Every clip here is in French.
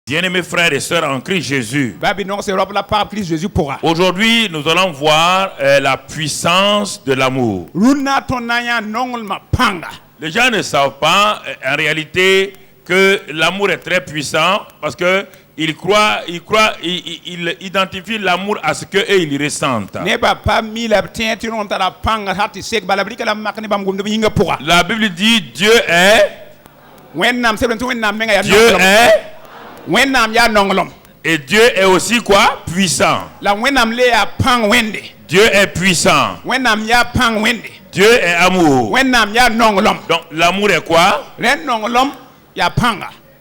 Bien-aimés frères et sœurs en Christ Jésus, aujourd'hui nous allons voir la puissance de l'amour. Les gens ne savent pas en réalité que l'amour est très puissant parce que ils identifient l'amour à ce qu'eux ils ressentent. La Bible dit Dieu est. Et Dieu est aussi quoi? Puissant. Dieu est puissant. Dieu est amour. Donc l'amour est quoi?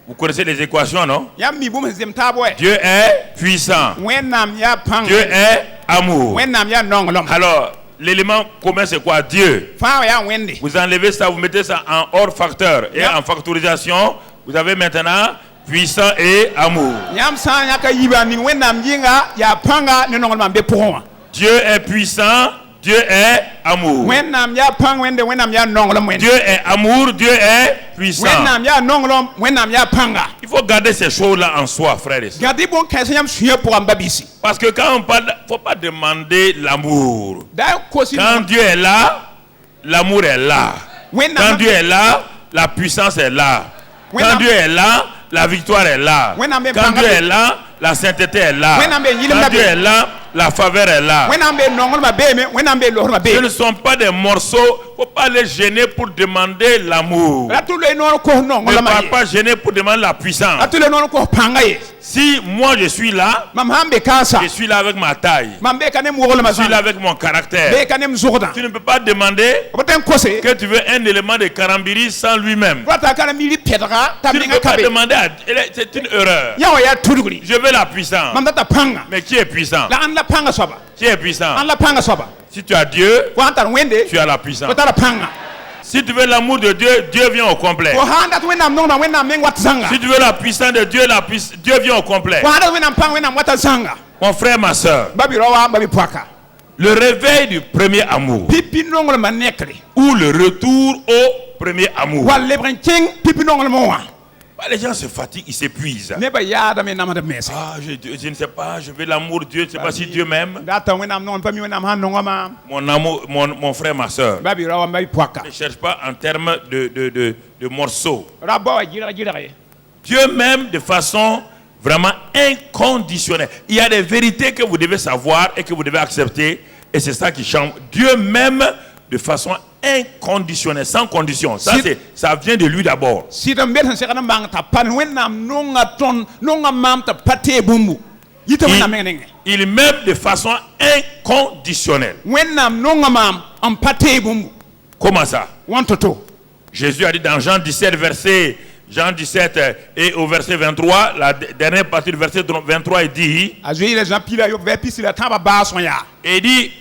Vous connaissez les équations, non? Dieu est puissant. Dieu est amour. Alors, l'élément commun c'est quoi? Dieu. Vous enlevez ça, vous mettez ça en hors facteur. Et en factorisation, vous avez maintenant puissant et amour. Dieu est puissant, Dieu est amour. Dieu est amour, Dieu est puissant. Il faut garder ces choses-là en soi, frères et sœurs. Parce que quand on parle, il ne faut pas demander l'amour. Quand Dieu est là, l'amour est là. Quand Dieu est là, la puissance est là. Quand Dieu est là, la victoire est là. Quand Dieu est là, la sainteté est là. Quand Dieu est là, la faveur est là. Ce ne sont pas des morceaux. Il ne faut pas les gêner pour demander l'amour. Ne parle pas gêner pour demander la puissance. Si moi je suis là, je suis là avec ma taille. Je suis là avec mon caractère. Tu ne peux pas demander que tu veux un élément de Karambiri sans lui-même. Tu ne peux pas demander c'est une erreur. Je veux la puissance. Mais qui est puissant? Qui est puissant? Si tu as Dieu, tu as la puissance. Si tu veux l'amour de Dieu, Dieu vient au complet. Si tu veux la puissance de Dieu, Dieu vient au complet. Mon frère, ma soeur, le réveil du premier amour ou le retour au premier amour. Les gens se fatiguent, ils s'épuisent. Je ne sais pas, je veux l'amour de Dieu, je ne sais pas si Dieu m'aime. Mon amour, mon frère, ma soeur, ne cherche pas en termes de morceaux. Dieu m'aime de façon vraiment inconditionnelle. Il y a des vérités que vous devez savoir et que vous devez accepter, et c'est ça qui change. Dieu m'aime de façon inconditionnelle, sans condition. Ça vient de lui d'abord. Il m'aime de façon inconditionnelle. Comment ça? Jésus a dit dans Jean 17, Jean 17 et au verset 23, la dernière partie du verset 23, il dit,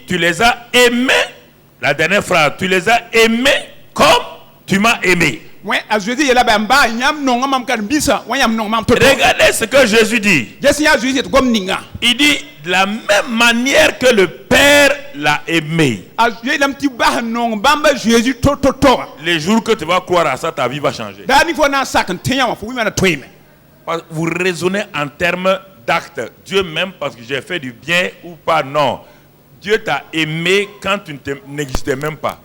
tu les as aimés. La dernière phrase, tu les as aimés comme tu m'as aimé. Regardez ce que Jésus dit. Il dit de la même manière que le Père l'a aimé. Les jours que tu vas croire à ça, ta vie va changer. Vous raisonnez en termes d'actes. Dieu m'aime parce que j'ai fait du bien ou pas? Non. Dieu t'a aimé quand tu n'existais même pas.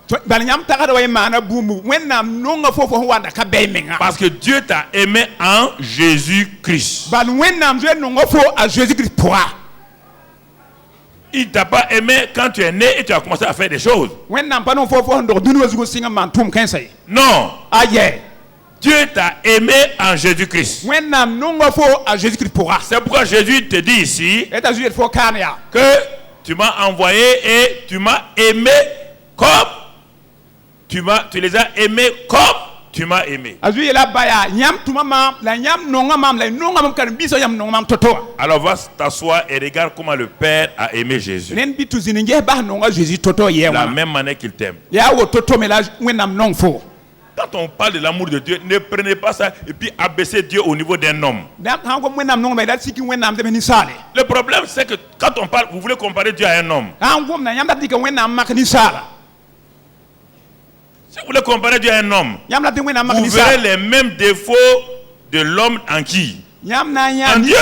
Parce que Dieu t'a aimé en Jésus-Christ. Il ne t'a pas aimé quand tu es né et tu as commencé à faire des choses. Non. Dieu t'a aimé en Jésus-Christ. C'est pourquoi Jésus te dit ici que tu m'as envoyé et tu m'as aimé comme tu les as aimés comme tu m'as aimé. Alors va t'asseoir et regarde comment le Père a aimé Jésus. De la même manière qu'il t'aime. Quand on parle de l'amour de Dieu, ne prenez pas ça et puis abaissez Dieu au niveau d'un homme. Le problème, c'est que quand on parle, vous voulez comparer Dieu à un homme. Si vous voulez comparer Dieu à un homme, vous verrez les mêmes défauts de l'homme en qui? en Dieu.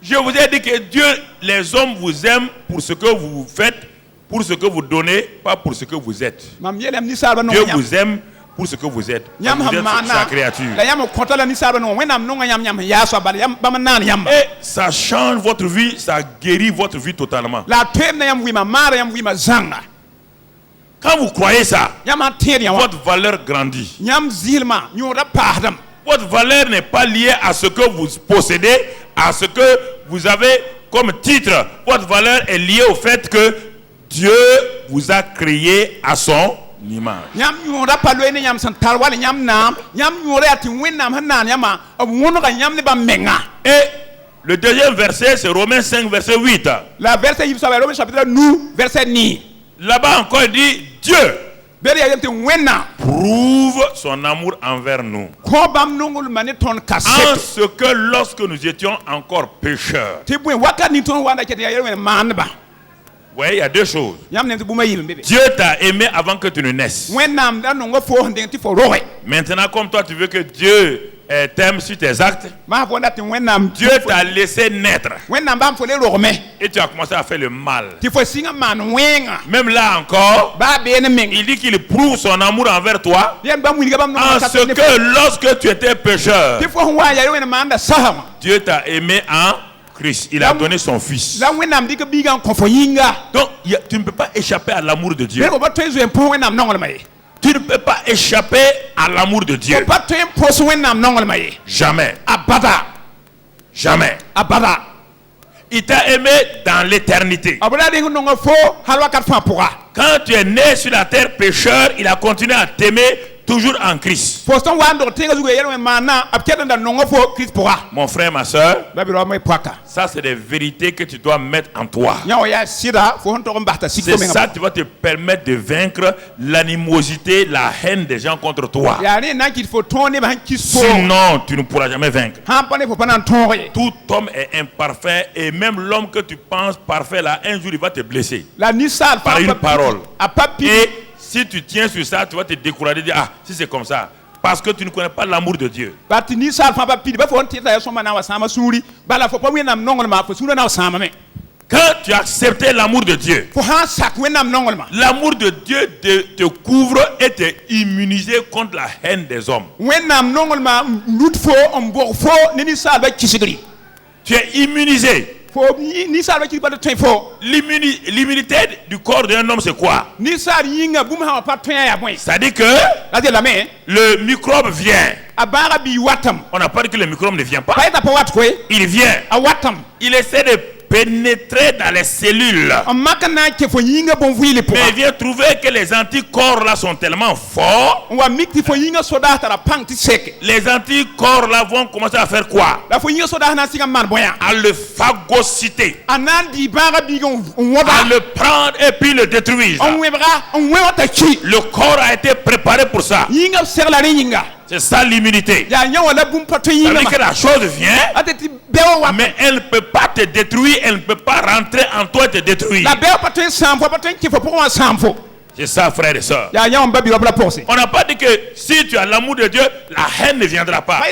Je vous ai dit que Dieu, les hommes vous aiment pour ce que vous faites, pour ce que vous donnez, pas pour ce que vous êtes. Dieu vous aime pour ce que vous êtes. Vous êtes sa créature. Et ça change votre vie, ça guérit votre vie totalement. Quand vous croyez ça, votre valeur grandit. Votre valeur n'est pas liée à ce que vous possédez, à ce que vous avez comme titre. Votre valeur est liée au fait que Dieu vous a créé à son image. Et le deuxième verset, c'est Romains 5, verset 8. Là-bas encore, il dit Dieu prouve son amour envers nous en ce que lorsque nous étions encore pécheurs. Oui, il y a deux choses. Dieu t'a aimé avant que tu ne naisses. Maintenant, comme toi tu veux que Dieu t'aime sur tes actes, Dieu t'a laissé naître et tu as commencé à faire le mal. Même là encore, il dit qu'il prouve son amour envers toi en ce que lorsque tu étais pécheur, Dieu t'a aimé en Christ. Il a donné son fils. Donc tu ne peux pas échapper à l'amour de Dieu. Tu ne peux pas échapper à l'amour de Dieu. Jamais. Jamais. Il t'a aimé dans l'éternité. Quand tu es né sur la terre pécheur, il a continué à t'aimer toujours en Christ. Mon frère, ma soeur, ça c'est des vérités que tu dois mettre en toi. C'est ça qui va te permettre de vaincre l'animosité, la haine des gens contre toi. Sinon, tu ne pourras jamais vaincre. Tout homme est imparfait et même l'homme que tu penses parfait là, un jour il va te blesser par une parole. Et si tu tiens sur ça, tu vas te décourager, dire ah, si c'est comme ça, parce que tu ne connais pas l'amour de Dieu. Quand tu as accepté l'amour de Dieu, l'amour de Dieu te couvre et te immunise contre la haine des hommes. Tu es immunisé. L'immunité du corps d'un homme, c'est quoi? C'est-à-dire que le microbe vient. On n'a pas dit que le microbe ne vient pas. Il vient. Il essaie de pénétrer dans les cellules. Mais il vient trouver que les anticorps là sont tellement forts. Les anticorps là vont commencer à faire quoi? À le phagocyter. À le prendre et puis le détruire. Le corps a été préparé pour ça. C'est ça l'immunité. Ça veut dire que la chose vient, mais elle ne peut pas te détruire, elle ne peut pas rentrer en toi et te détruire. C'est ça, frères et sœurs. On n'a pas dit que si tu as l'amour de Dieu, la haine ne viendra pas. La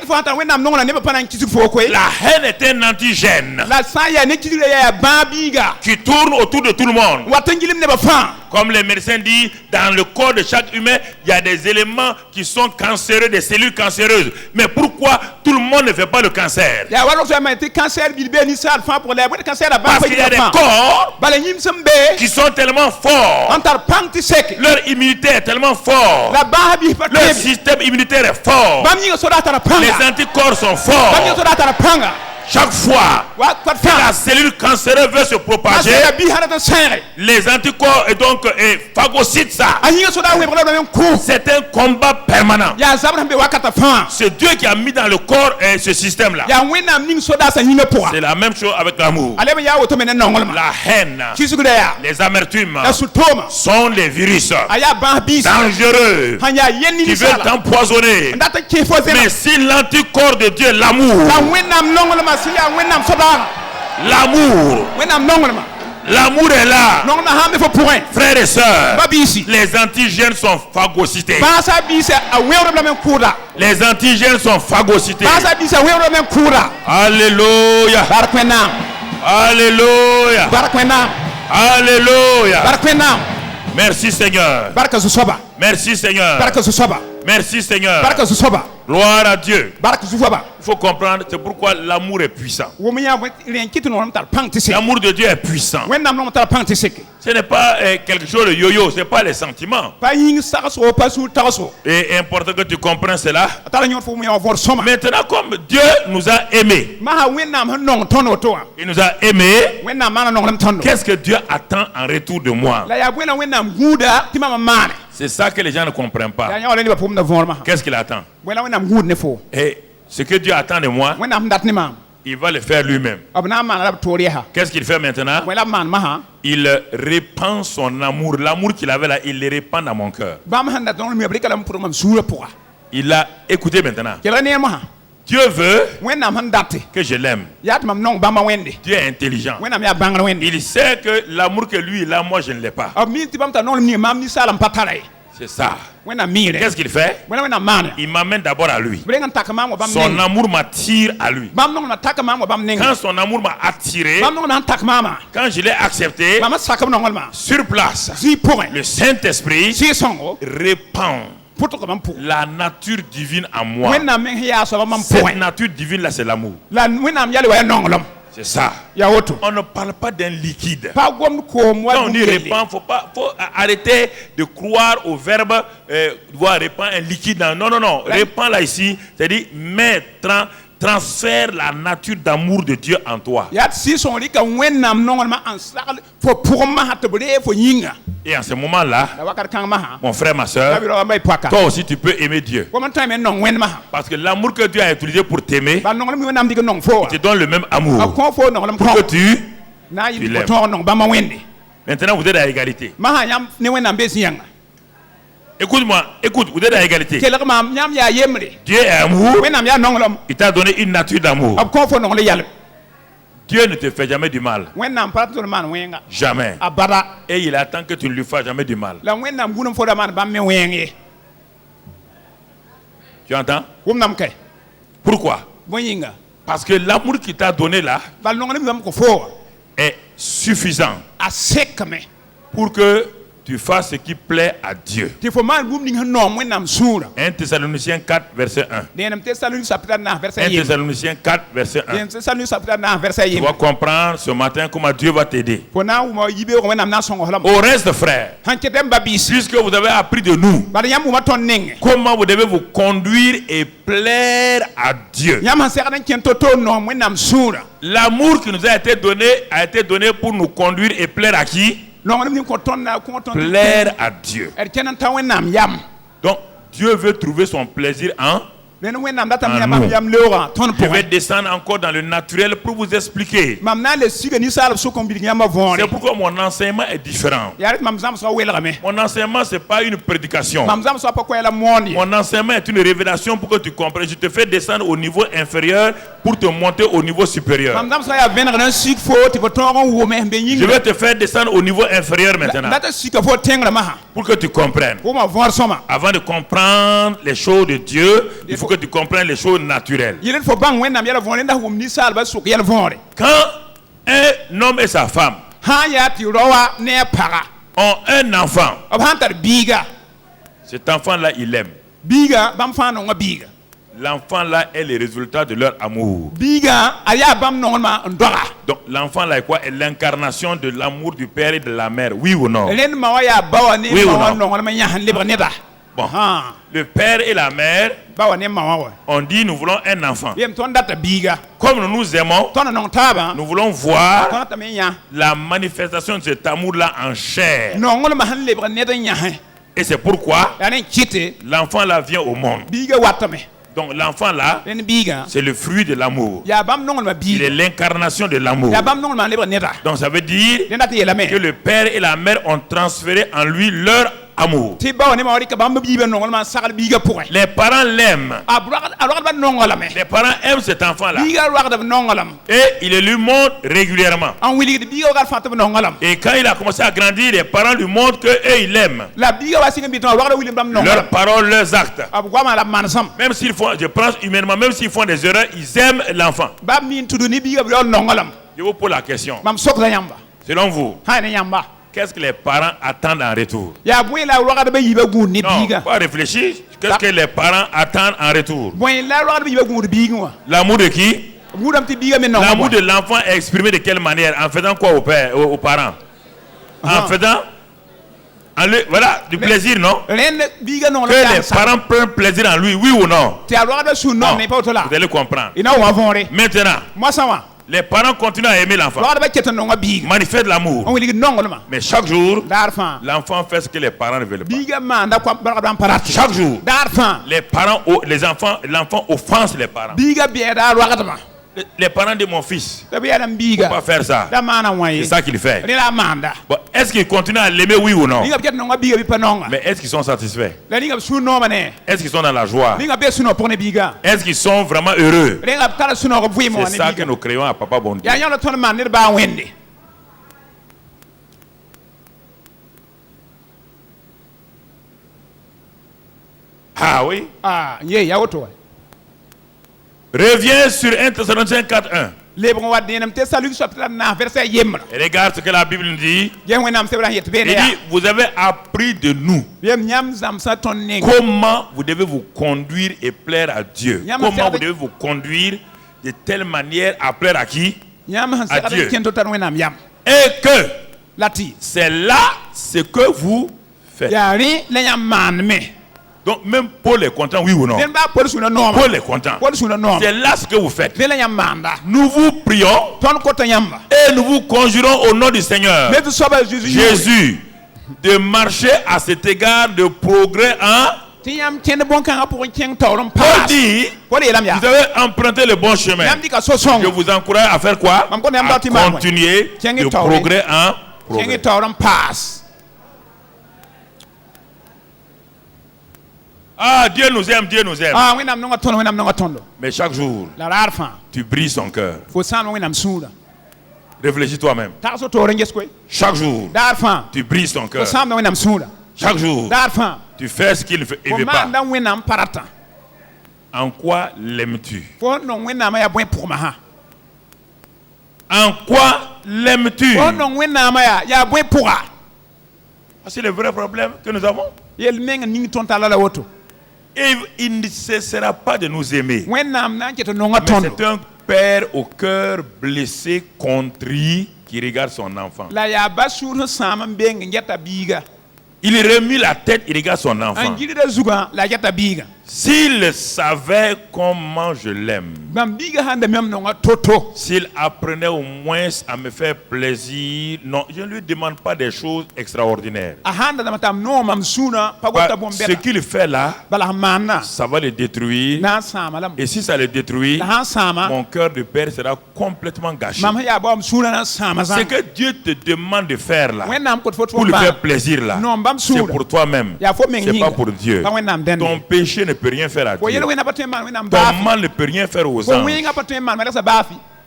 haine est un antigène qui tourne autour de tout le monde. Comme les médecins disent, dans le corps de chaque humain, il y a des éléments qui sont cancéreux, des cellules cancéreuses. Mais pourquoi tout le monde ne fait pas le cancer? Parce qu'il y a des corps qui sont tellement forts. Leur immunité est tellement forte. Leur système immunitaire est fort. Les anticorps sont forts. Chaque fois que la cellule cancéreuse veut se propager, les anticorps et donc phagocytent ça. C'est un combat permanent. C'est Dieu qui a mis dans le corps ce système-là. C'est la même chose avec l'amour. La haine, les amertumes sont les virus dangereux qui veulent t'empoisonner. Mais si l'anticorps de Dieu, l'amour, L'amour est là. Frères et sœurs, les antigènes sont phagocytés. Les antigènes sont phagocytés. Alléluia. Alléluia. Alléluia. Merci Seigneur. Merci Seigneur. Merci Seigneur. Gloire à Dieu. Il faut comprendre, c'est pourquoi l'amour est puissant. L'amour de Dieu est puissant. Ce n'est pas quelque chose de yo-yo, ce n'est pas les sentiments. Et important que tu comprennes cela. Maintenant, comme Dieu nous a aimés, il nous a aimés, qu'est-ce que Dieu attend en retour de moi? C'est ça que les gens ne comprennent pas. Qu'est-ce qu'il attend? Et ce que Dieu attend de moi, il va le faire lui-même. Qu'est-ce qu'il fait maintenant? Il répand son amour. L'amour qu'il avait là, il le répand dans mon cœur. Il a écouté maintenant. Dieu veut que je l'aime. Dieu est intelligent. Il sait que l'amour que lui il a, moi je ne l'ai pas. C'est ça. Qu'est-ce qu'il fait? Il m'amène d'abord à lui. Son amour m'attire à lui. Quand son amour m'a attiré, quand je l'ai accepté, sur place, le Saint-Esprit répand la nature divine en moi. Cette nature divine là, c'est l'amour. C'est ça. On ne parle pas d'un liquide. Quand on dit répand, faut arrêter de croire au verbe répand un liquide. Non. Répand là ici, c'est-à-dire transfère la nature d'amour de Dieu en toi. Et en ce moment-là, mon frère, ma soeur, toi aussi tu peux aimer Dieu. Parce que l'amour que Dieu a utilisé pour t'aimer, il te donne le même amour. Pour que tu l'aimes. Maintenant, vous êtes à égalité. Écoute-moi, vous êtes à égalité. Dieu est amour. Il t'a donné une nature d'amour. Dieu ne te fait jamais du mal. Jamais. Et il attend que tu ne lui fasses jamais du mal. Tu entends? Pourquoi? Parce que l'amour qu'il t'a donné là est suffisant pour que tu fasses ce qui plaît à Dieu. 1 Thessaloniciens 4, verset 1. 1 Thessaloniciens 4, verset 1. Tu vas comprendre ce matin comment Dieu va t'aider. Au reste, frère, puisque vous avez appris de nous comment vous devez vous conduire et plaire à Dieu. L'amour qui nous a été donné pour nous conduire et plaire à qui? Plaire à Dieu. Donc Dieu veut trouver son plaisir en nous. Je vais descendre encore dans le naturel pour vous expliquer. C'est pourquoi mon enseignement est différent. Mon enseignement, ce n'est pas une prédication. Mon enseignement est une révélation pour que tu comprennes. Je te fais descendre au niveau inférieur pour te monter au niveau supérieur. Je vais te faire descendre au niveau inférieur maintenant pour que tu comprennes. Avant de comprendre les choses de Dieu, il faut que tu comprennes les choses naturelles. Quand un homme et sa femme ont un enfant, cet enfant-là, il aime. L'enfant-là est le résultat de leur amour. Donc l'enfant-là est quoi? Est l'incarnation de l'amour du père et de la mère. Oui ou non? Oui ou non? Bon. Le père et la mère on dit nous voulons un enfant. Comme nous nous aimons, nous voulons voir la manifestation de cet amour-là en chair. Et c'est pourquoi l'enfant là vient au monde. Donc l'enfant là, c'est le fruit de l'amour. Il est l'incarnation de l'amour. Donc ça veut dire que le père et la mère ont transféré en lui leur amour. Les parents l'aiment. Les parents aiment cet enfant-là. Et il le montre régulièrement. Et quand il a commencé à grandir, les parents lui montrent qu'ils l'aiment. Leurs paroles, leurs actes. Même s'ils font, je pense humainement, même s'ils font des erreurs, ils aiment l'enfant. Je vous pose la question. Selon vous, qu'est-ce que les parents attendent en retour? Non, pas réfléchir. Qu'est-ce que les parents attendent en retour? L'amour de qui? L'amour de l'enfant est exprimé de quelle manière? En faisant quoi aux parents? En faisant voilà, du plaisir, non? Que les parents prennent plaisir en lui, oui ou non? Non, vous allez comprendre. Maintenant, les parents continuent à aimer l'enfant, manifestent l'amour. Mais chaque jour, l'enfant fait ce que les parents ne veulent pas. Chaque jour, l'enfant offense les parents. Les parents de mon fils ne peuvent pas faire ça. C'est ça qu'il fait. Bon, est-ce qu'ils continuent à l'aimer, oui ou non? Mais est-ce qu'ils sont satisfaits? Est-ce qu'ils sont dans la joie? Est-ce qu'ils sont vraiment heureux? C'est ça que nous créons à Papa Bon Dieu. Ah oui? Reviens sur 1 Thessaloniciens 4:1. Regarde ce que la Bible nous dit. Il dit, vous avez appris de nous comment vous devez vous conduire et plaire à Dieu. Comment vous devez vous conduire de telle manière à plaire à qui? À Dieu. Et que c'est là ce que vous faites. Donc même Paul est content, oui ou non? Paul est content. C'est là ce que vous faites. Nous vous prions et nous vous conjurons au nom du Seigneur Jésus de marcher à cet égard de progrès en... Paul dit, vous avez emprunté le bon chemin. Je vous encourage à faire quoi? À continuer de progrès en progrès. Ah, Dieu nous aime, Dieu nous aime. Mais chaque jour, tu brises son cœur. Réfléchis toi-même. Chaque jour, tu brises ton cœur. Chaque jour, tu fais ce qu'il ne veut pas. En quoi l'aimes-tu? En quoi l'aimes-tu? C'est le vrai problème que nous avons. Et il ne cessera pas de nous aimer. Mais c'est un père au cœur blessé, contrit, qui regarde son enfant. Il remue la tête, il regarde son enfant. S'il savait comment je l'aime, s'il apprenait au moins à me faire plaisir, non, je ne lui demande pas des choses extraordinaires. Ce qu'il fait là, ça va le détruire. Et si ça le détruit, mon cœur de père sera complètement gâché. Ce que Dieu te demande de faire là, pour lui faire plaisir là, c'est pour toi-même. C'est pas pour Dieu. Ton péché ne peut rien faire à Dieu. Ton mal ne peut rien faire aux anges.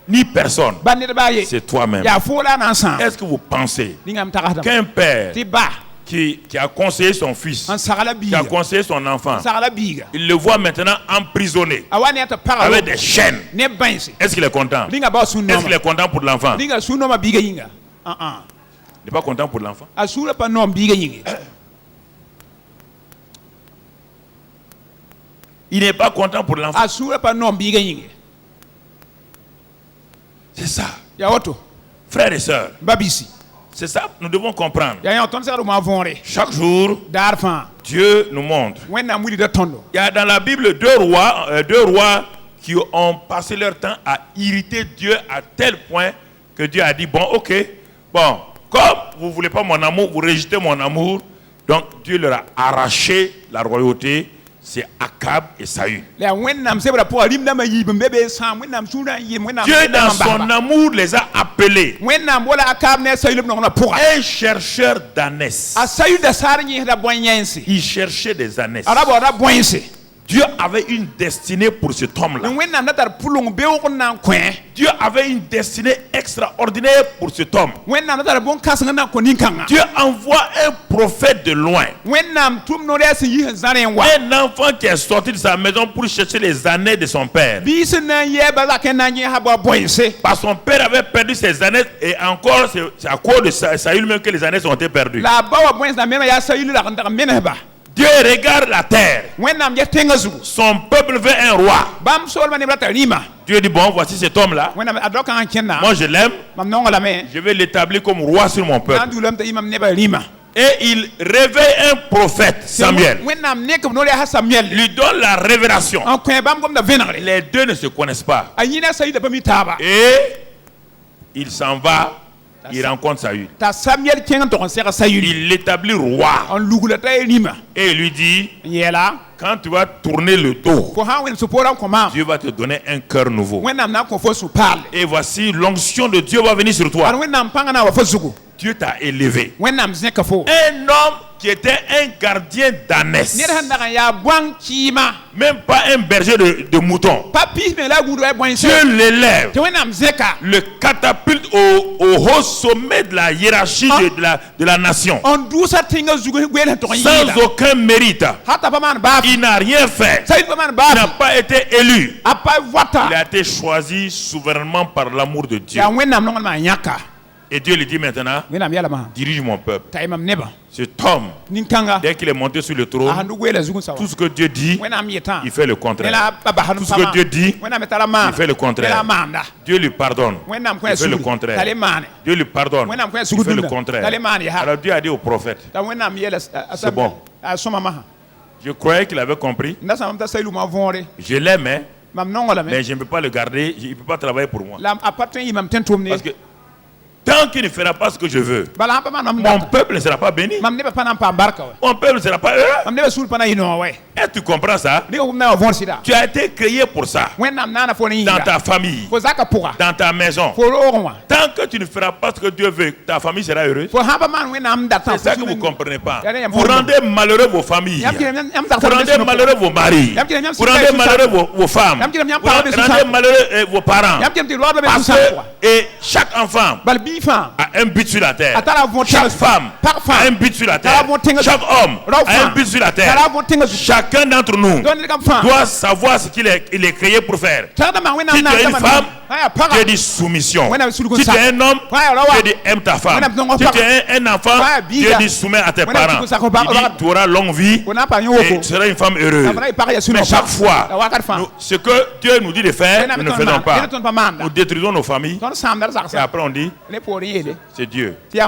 Ni personne. C'est toi-même. Est-ce que vous pensez qu'un père qui a conseillé son fils, qui a conseillé son enfant, il le voit maintenant emprisonné avec des chaînes, est-ce qu'il est content? Est-ce qu'il est content pour l'enfant? Il n'est pas content pour l'enfant. Il n'est pas content pour l'enfant. C'est ça. Frères et sœurs, c'est ça que nous devons comprendre. Chaque jour, Dieu nous montre. Il y a dans la Bible deux rois qui ont passé leur temps à irriter Dieu à tel point que Dieu a dit, bon, ok, bon, comme vous ne voulez pas mon amour, vous rejetez mon amour. Donc Dieu leur a arraché la royauté c'est Akab et Saül. Dieu dans son amour les a appelés. Un chercheur d'ânesses. Il cherchait des ânesses. Dieu avait une destinée pour cet homme-là. Dieu avait une destinée extraordinaire pour cet homme. Dieu envoie un prophète de loin. Un enfant qui est sorti de sa maison pour chercher les années de son père. Parce que son père avait perdu ses années et encore c'est à cause de Saül même que les années ont été perdues. Dieu regarde la terre. Son peuple veut un roi. Dieu dit bon, voici cet homme-là. Moi je l'aime. Je vais l'établir comme roi sur mon peuple. Et il réveille un prophète, Samuel. Lui donne la révélation. Les deux ne se connaissent pas. Et il s'en va. Il rencontre Saül. Il l'établit roi. Et il lui dit, quand tu vas tourner le dos, Dieu va te donner un cœur nouveau. Et voici l'onction de Dieu va venir sur toi. Dieu t'a élevé. Un homme qui était un gardien d'ânesse, même pas un berger de moutons. Dieu l'élève, le catapulte au haut sommet de la hiérarchie de la nation. Sans aucun mérite. Il n'a rien fait. Il n'a pas été élu. Il a été choisi souverainement par l'amour de Dieu. Et Dieu lui dit maintenant, dirige mon peuple. Cet homme, dès qu'il est monté sur le trône, tout ce que Dieu dit, il fait le contraire. Tout ce que Dieu dit, il fait le contraire. Dieu lui pardonne, il fait le contraire. Dieu lui pardonne, il fait le contraire. Alors Dieu a dit au prophète, c'est bon. Je croyais qu'il avait compris. Je l'aime, mais je ne peux pas le garder, il ne peut pas travailler pour moi. Parce que tant qu'il ne fera pas ce que je veux, mon peuple ne sera pas béni. Mon peuple ne sera pas heureux. Et tu comprends ça? Tu as été créé pour ça. Dans ta famille, dans ta maison. Tant que tu ne feras pas ce que Dieu veut, ta famille sera heureuse. C'est ça que vous ne comprenez pas. Vous rendez malheureux vos familles. Vous rendez malheureux vos maris. Vous rendez malheureux vos femmes. Vous rendez malheureux vos parents. Parce que chaque enfant a un but sur la terre. Chaque femme a un but sur la terre. Chaque homme a un but sur la terre. Chacun d'entre nous doit savoir ce qu'il est créé pour faire. Si tu es une femme, Dieu dit soumission. Si tu es un homme, Dieu dit aime ta femme. Si tu es un enfant, Dieu dit soumets à tes parents. Il dit tu auras longue vie et tu seras une femme heureuse. Mais chaque fois, ce que Dieu nous dit de faire, nous ne faisons pas. Nous détruisons nos familles. Et après on dit c'est Dieu. C'est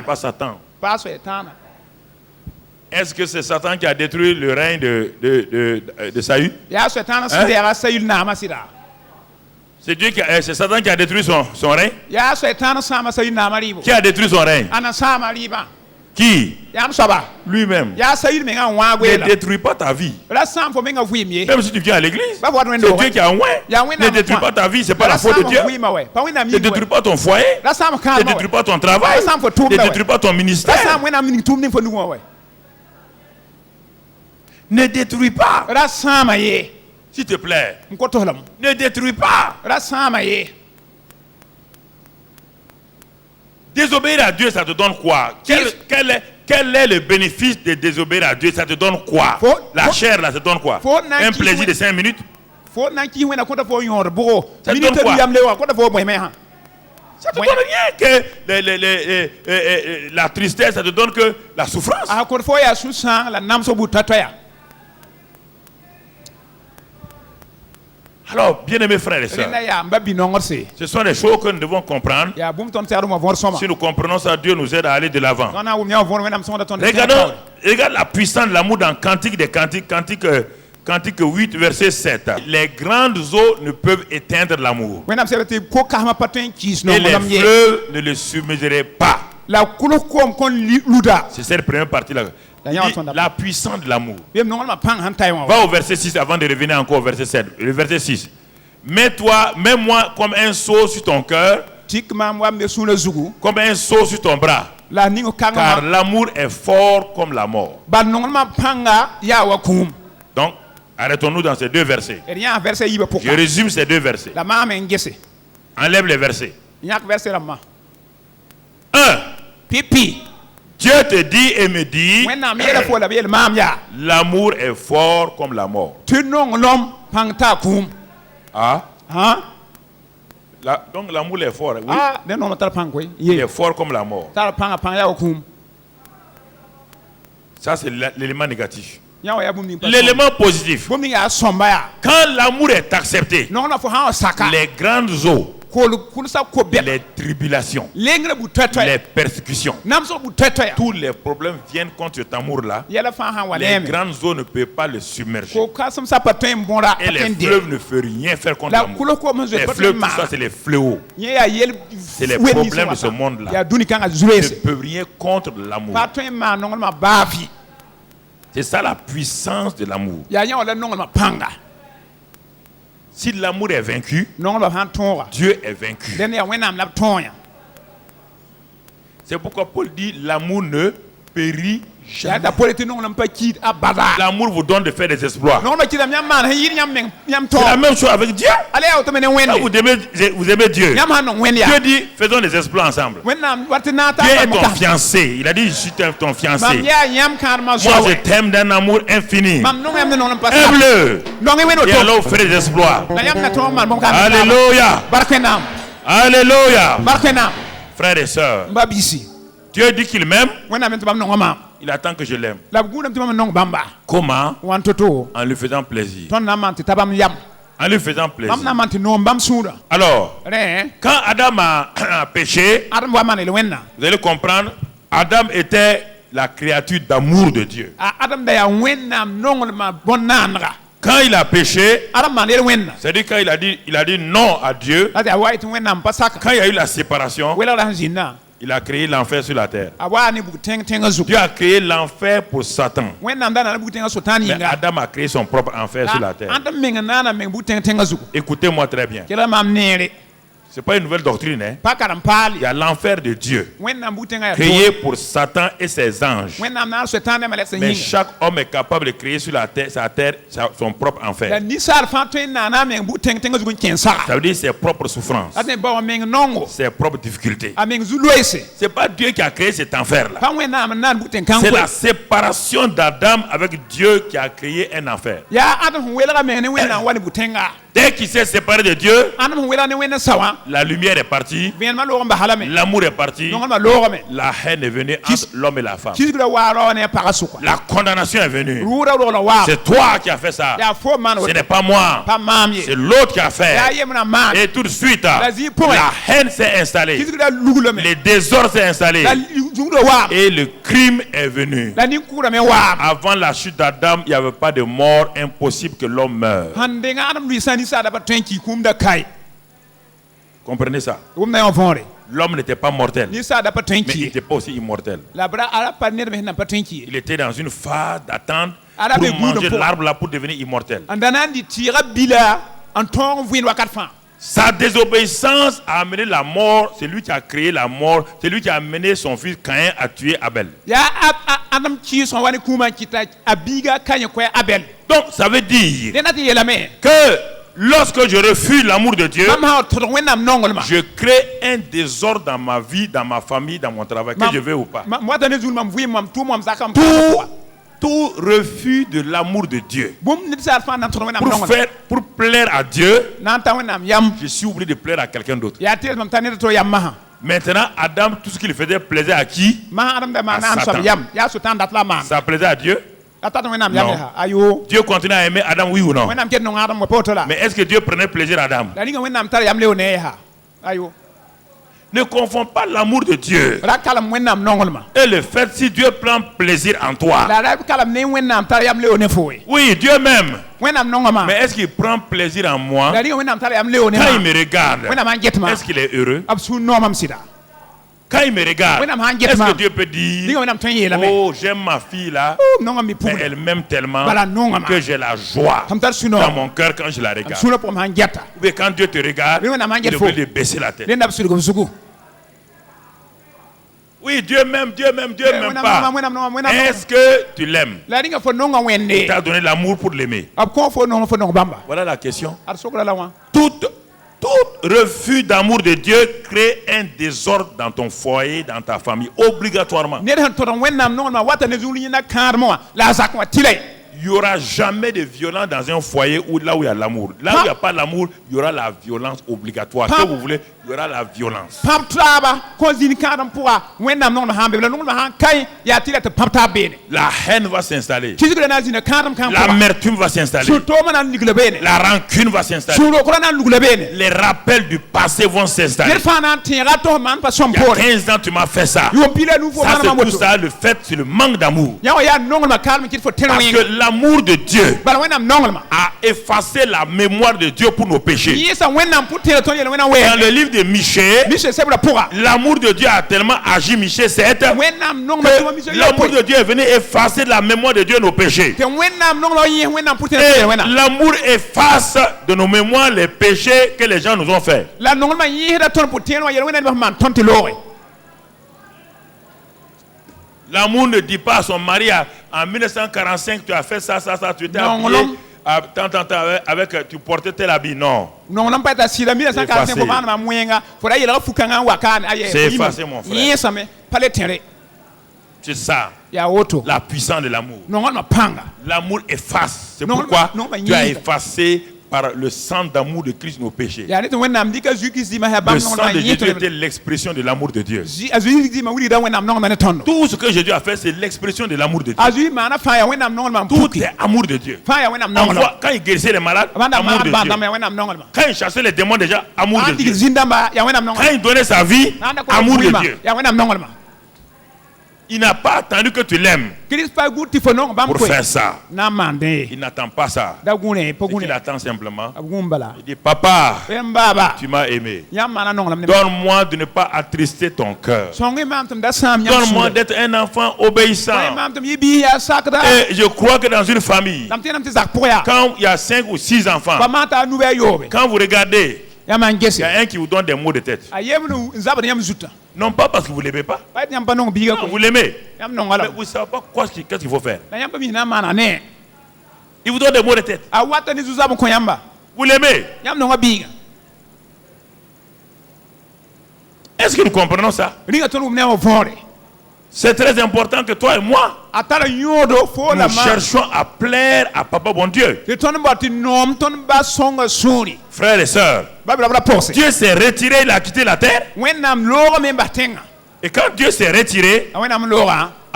pas Satan. Est-ce que c'est Satan qui a détruit le règne de Saül? C'est Satan qui a détruit son règne? Qui a détruit son règne? Qui? Lui-même. Ne détruis pas ta vie. Même si tu viens à l'église, c'est Dieu qui a oint. Ne détruis pas ta vie, c'est pas la faute de Dieu. Ne détruis pas ton foyer. Ne détruis pas ton travail. Ne détruis pas ton ministère. Ne détruis pas. S'il te plaît. Ne détruis pas. Désobéir à Dieu, ça te donne quoi? Quel est le bénéfice de désobéir à Dieu? Ça te donne quoi? La chair, là, ça te donne quoi? Un plaisir de 5 minutes? Ça te donne quoi? Ça te donne rien que la tristesse, ça te donne que la souffrance. Alors, bien-aimés frères et sœurs, ce sont des choses que nous devons comprendre. Si nous comprenons ça, Dieu nous aide à aller de l'avant. Regarde la puissance de l'amour dans Cantique des Cantiques, Cantique 8, verset 7. Les grandes eaux ne peuvent éteindre l'amour. Et les fleuves ne le submergeraient pas. C'est cette première partie-là. La puissance de l'amour. Va au verset 6 avant de revenir encore au verset 7. Le verset 6. Mets-moi comme un sceau sur ton cœur, comme un sceau sur ton bras. Car l'amour est fort comme la mort. Donc, arrêtons-nous dans ces deux versets. Je résume ces deux versets. Enlève les versets. 1. Dieu te dit et me dit, l'amour est fort comme la mort. Donc l'amour est fort. Oui. Il est fort comme la mort. Ça c'est l'élément négatif. L'élément positif. Quand l'amour est accepté, les grandes eaux, les tribulations, les persécutions, tous les problèmes viennent contre cet amour-là. Les grandes eaux ne peuvent pas le submerger. Et les fleuves ne peuvent rien faire contre l'amour. Les fleuves, tout ça, c'est les fléaux. C'est les problèmes de ce monde-là. Ils ne peuvent rien contre l'amour. C'est ça la puissance de l'amour. Si l'amour est vaincu, Dieu est vaincu. C'est pourquoi Paul dit l'amour ne périt jamais. L'amour vous donne de faire des exploits. C'est la même chose avec Dieu. Quand vous aimez Dieu, Dieu dit faisons des exploits ensemble. Dieu est ton fiancé. Il a dit je suis ton fiancé. Moi je t'aime d'un amour infini. Aime-le. Et alors vous ferez des exploits. Alléluia. Alléluia. Frères et sœurs, Dieu dit qu'il m'aime. Il attend que je l'aime. Comment? En lui faisant plaisir. En lui faisant plaisir. Alors, quand Adam a péché, vous allez comprendre, Adam était la créature d'amour de Dieu. Quand il a péché, c'est-à-dire quand il a dit non à Dieu, quand il y a eu la séparation, il a créé l'enfer sur la terre. Dieu a créé l'enfer pour Satan. Mais Adam a créé son propre enfer sur la terre. Écoutez-moi très bien. Ce n'est pas une nouvelle doctrine. Il y a l'enfer de Dieu, créé pour Satan et ses anges. Mais chaque homme est capable de créer sur la terre, sa terre, son propre enfer. Ça veut dire ses propres souffrances, ses propres difficultés. Ce n'est pas Dieu qui a créé cet enfer-là. C'est la séparation d'Adam avec Dieu qui a créé un enfer. Dès qu'il s'est séparé de Dieu, la lumière est partie, l'amour est parti, la haine est venue entre l'homme et la femme. La condamnation est venue. C'est toi qui as fait ça. Ce n'est pas moi. C'est l'autre qui a fait. Et tout de suite, la haine s'est installée. Les désordres s'est installé. Et le crime est venu. Avant la chute d'Adam, il n'y avait pas de mort impossible que l'homme meure. Comprenez ça? L'homme n'était pas mortel, mais il n'était pas aussi immortel. Il était dans une phase d'attente pour manger l'arbre là pour devenir immortel. Sa désobéissance a amené la mort. C'est lui qui a créé la mort. C'est lui qui a amené son fils Caïn à tuer Abel. Donc ça veut dire que lorsque je refuse l'amour de Dieu, je crée un désordre dans ma vie, dans ma famille, dans mon travail, que je veux ou pas. Tout refus de l'amour de Dieu pour plaire à Dieu, je suis obligé de plaire à quelqu'un d'autre. Maintenant, Adam, tout ce qu'il faisait plaisait à qui? À Satan. Ça plaisait à Dieu? Non. Dieu continue à aimer Adam, oui ou non? Mais est-ce que Dieu prenait plaisir à Adam? Ne confonds pas l'amour de Dieu et le fait si Dieu prend plaisir en toi. Oui, Dieu m'aime. Mais est-ce qu'il prend plaisir en moi? Quand il me regarde, est-ce qu'il est heureux? Quand il me regarde, est-ce que Dieu peut dire, oh, j'aime ma fille là, mais elle m'aime tellement que j'ai la joie dans mon cœur quand je la regarde. Ou bien quand Dieu te regarde, il devrait lui baisser la tête. Oui, Dieu m'aime, Dieu m'aime, Dieu m'aime pas. Est-ce que tu l'aimes? Il t'a donné l'amour pour l'aimer. Voilà la question. Tout refus d'amour de Dieu crée un désordre dans ton foyer, dans ta famille, obligatoirement. Il n'y aura jamais de violence dans un foyer là où il y a l'amour. Là où il n'y a pas l'amour, il y aura la violence obligatoire. Que vous voulez, il y aura la violence. La haine va s'installer. L'amertume va s'installer. La rancune va s'installer. Les rappels du passé vont s'installer. Il y a 15 ans, tu m'as fait ça. Ça, c'est tout ça, le fait, c'est le manque d'amour. Parce que l'amour de Dieu a effacé la mémoire de Dieu pour nos péchés. Dans le livre de Michée, l'amour de Dieu a tellement agi, Michée 7, que l'amour de Dieu est venu effacer la mémoire de Dieu nos péchés. Et l'amour efface de nos mémoires les péchés que les gens nous ont faits. L'amour ne dit pas à son mari en 1945 tu as fait ça, tu t'es habillé avec tu portais tel habit. Non. C'est effacé mon frère. C'est ça. La puissance de l'amour. L'amour efface. C'est pourquoi tu as effacé par le sang d'amour de Christ nos péchés. Le sang de Jésus était l'expression de l'amour de Dieu. Tout ce que Jésus a fait, c'est l'expression de l'amour de Dieu. Tout est amour de Dieu. Quand il guérissait les malades, amour de Dieu. Quand il chassait les démons, déjà, amour de Dieu. Quand il donnait sa vie, amour de Dieu. Il n'a pas attendu que tu l'aimes pour faire ça. Il n'attend pas ça. Il attend simplement. Il dit, papa, tu m'as aimé. Donne-moi de ne pas attrister ton cœur. Donne-moi d'être un enfant obéissant. Et je crois que dans une famille, quand il y a 5 ou 6 enfants, quand vous regardez, il y a un qui vous donne des maux de tête. Non pas parce que vous ne l'aimez pas. Non, vous l'aimez. Mais vous ne savez pas qu'est-ce qu'il faut faire. Il vous donne des maux de tête. Vous l'aimez. Est-ce que nous comprenons ça? C'est très important que toi et moi, nous cherchons à plaire à Papa bon Dieu. Frères et sœurs, Dieu s'est retiré, il a quitté la terre. Et quand Dieu s'est retiré,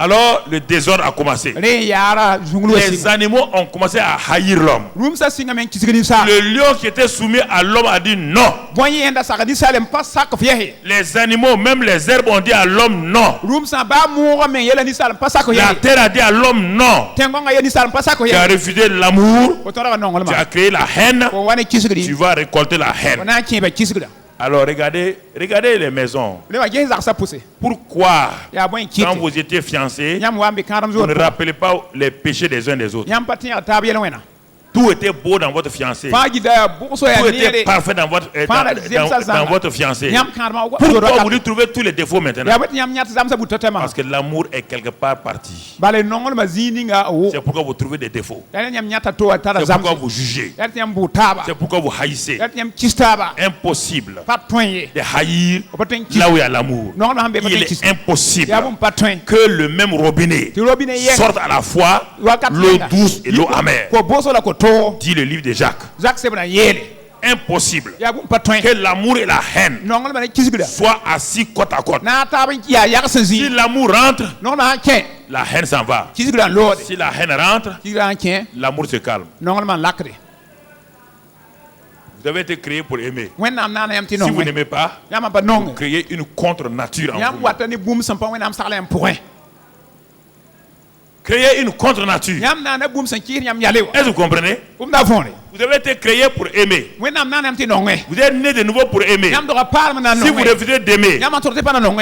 alors le désordre a commencé. Les animaux ont commencé à haïr l'homme. Le lion qui était soumis à l'homme a dit non. Les animaux, même les herbes ont dit à l'homme non. La terre a dit à l'homme non. Tu as refusé l'amour, tu as créé la haine, tu vas récolter la haine. Alors regardez les maisons. Pourquoi quand vous étiez fiancés, vous ne rappelez pas les péchés des uns des autres? Tout était beau dans votre fiancé. Tout était parfait dans votre fiancé. Pourquoi vous lui trouvez tous les défauts maintenant? Parce que l'amour est quelque part parti. C'est pourquoi vous trouvez des défauts. C'est pourquoi vous jugez. C'est pourquoi vous haïssez. Impossible de haïr là où il y a l'amour. Il est impossible que le même robinet sorte à la fois l'eau douce et l'eau amère. Dit le livre de Jacques. Impossible que l'amour et la haine soient assis côte à côte. Si l'amour rentre, la haine s'en va. Si la haine rentre, l'amour se calme. Vous avez été créé pour aimer. Si vous n'aimez pas, vous créez une contre-nature en vous. créer une contre-nature. Est-ce que vous comprenez? Vous avez été créé pour aimer. Vous êtes né de nouveau pour aimer. Si vous refusez d'aimer,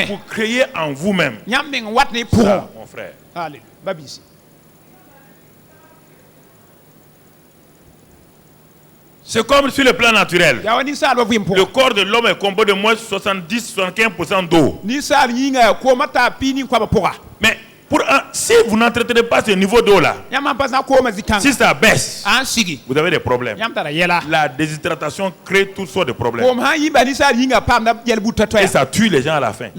vous créez en vous-même. Ça, mon frère. C'est comme sur le plan naturel. Le corps de l'homme est composé de moins 70-75% d'eau. Mais si vous n'entretenez pas ce niveau d'eau là, si ça baisse, vous avez des problèmes. La déshydratation crée toutes sortes de problèmes. Et ça tue les gens à la fin.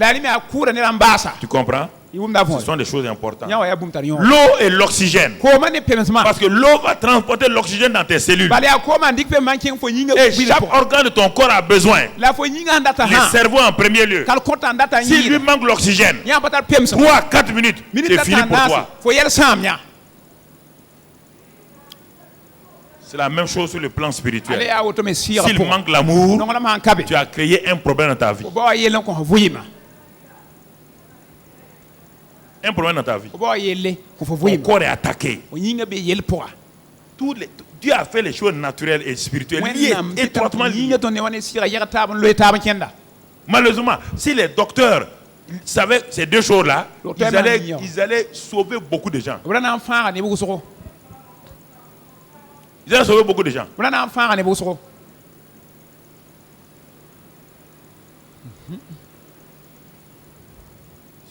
Tu comprends? Ce sont des choses importantes. L'eau et l'oxygène. Parce que l'eau va transporter l'oxygène dans tes cellules. Et chaque organe de ton corps a besoin. Le cerveau en premier lieu. S'il lui manque l'oxygène, 3-4 minutes, c'est fini pour toi. C'est la même chose sur le plan spirituel. S'il manque l'amour, tu as créé un problème dans ta vie. Un problème dans ta vie. Ton corps est attaqué. Dieu a fait les choses naturelles et spirituelles liées, étroitement liées. Malheureusement, si les docteurs savaient ces deux choses-là, ils allaient sauver beaucoup de gens. Ils allaient sauver beaucoup de gens.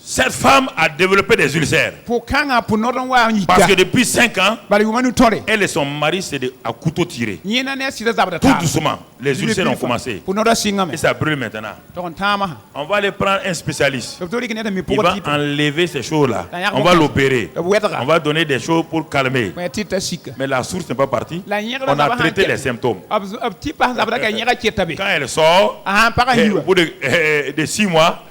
Cette femme a développé des ulcères. Parce que depuis 5 ans, elle et son mari, c'est à couteau tiré. Tout doucement, les ulcères ont commencé. Et ça brûle maintenant. On va aller prendre un spécialiste. Il va enlever ces choses-là. On va l'opérer. On va donner des choses pour calmer. Mais la source n'est pas partie. On a traité les symptômes. Quand elle sort, au bout de 6 mois,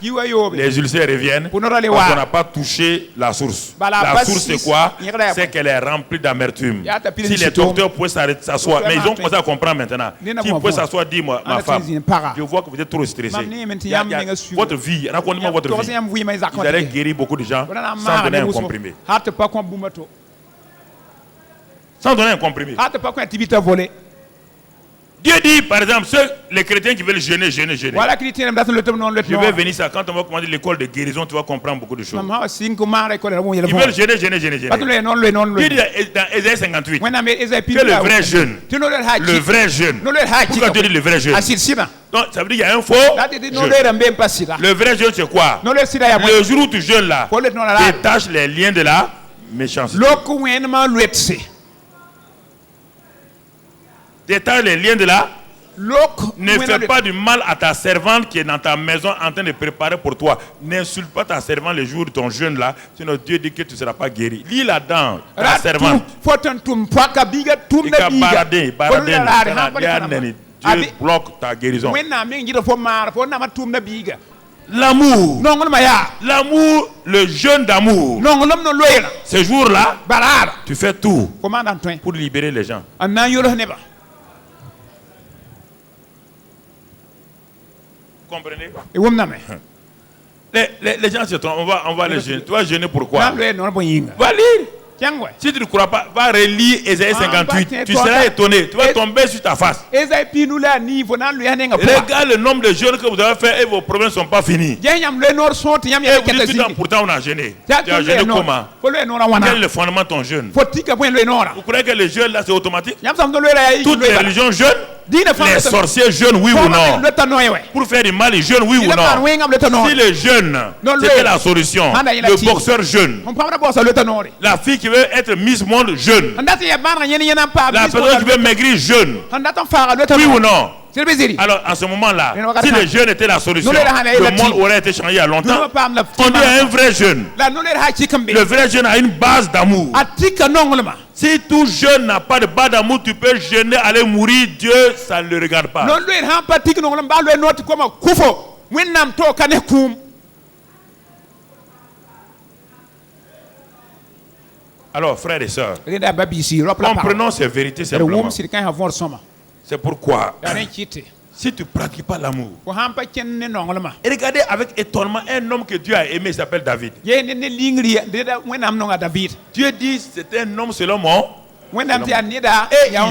les ulcères reviennent. Parce qu'on n'a pas touché la source. La source c'est quoi? C'est qu'elle est remplie d'amertume. Si les docteurs pouvaient s'asseoir, mais ils ont commencé à comprendre maintenant. S'ils pouvaient s'asseoir, dis-moi, ma femme, je vois que vous êtes trop stressée. Votre vie, racontez-moi votre vie. Vous allez guérir beaucoup de gens sans donner un comprimé. Sans donner un comprimé. Dieu dit, par exemple, les chrétiens qui veulent jeûner. Je vais venir ça. Quand on va commander l'école de guérison, tu vas comprendre beaucoup de choses. Ils veulent jeûner. Dieu dit dans Ésaïe 58 que le vrai jeûne. Pourquoi Dieu dit le vrai jeûne? Donc, ça veut dire qu'il y a un faux jeûne. Le vrai jeûne, c'est quoi? Le jour où tu jeûnes là, détache les liens de la méchanceté. Détache les liens de la. Ne fais pas du mal à ta servante qui est dans ta maison en train de préparer pour toi. N'insulte pas ta servante le jour de ton jeûne là. Sinon Dieu dit que tu ne seras pas guéri. Lis là-dedans ta servante. Dieu bloque ta guérison. L'amour. L'amour, le jeûne d'amour. Ce jour-là, tu fais tout pour libérer les gens. Comprenez? Les gens se trompent. On va les jeûner. Tu vas jeûner pourquoi? Va lire. Si tu ne crois pas, va relire Ésaïe 58. Tu seras étonné. Tu vas tomber sur ta face. Regarde le nombre de jeûnes que vous avez fait et vos problèmes ne sont pas finis. Et vous dites pourtant on a jeûné. Tu as jeûné comment? Quel est le fondement de ton jeûne? Vous croyez que le jeûne là c'est automatique? Toutes les religions jeûnent. Les sorciers jeûnent, oui ou non? Pour faire du mal, ils jeûnent, oui ou non? Si le jeûne, c'était la solution. Le boxeur jeûne. La fille qui veut être Miss Monde jeûne. La personne qui veut maigrir jeûne. Oui ou non? Alors, à ce moment-là, si le jeûne était la solution, le monde aurait été changé il y a longtemps. On dit un vrai jeûne. Le vrai jeûne a une base d'amour. Si tout jeûne n'a pas de base d'amour, tu peux jeûner, aller mourir. Dieu, ça ne le regarde pas. Alors, frères et sœurs, comprenons ces vérités simplement. C'est pourquoi Si tu ne pratiques pas l'amour. Et regardez avec étonnement un homme que Dieu a aimé, il s'appelle David. Dieu dit c'est un homme selon mon. Et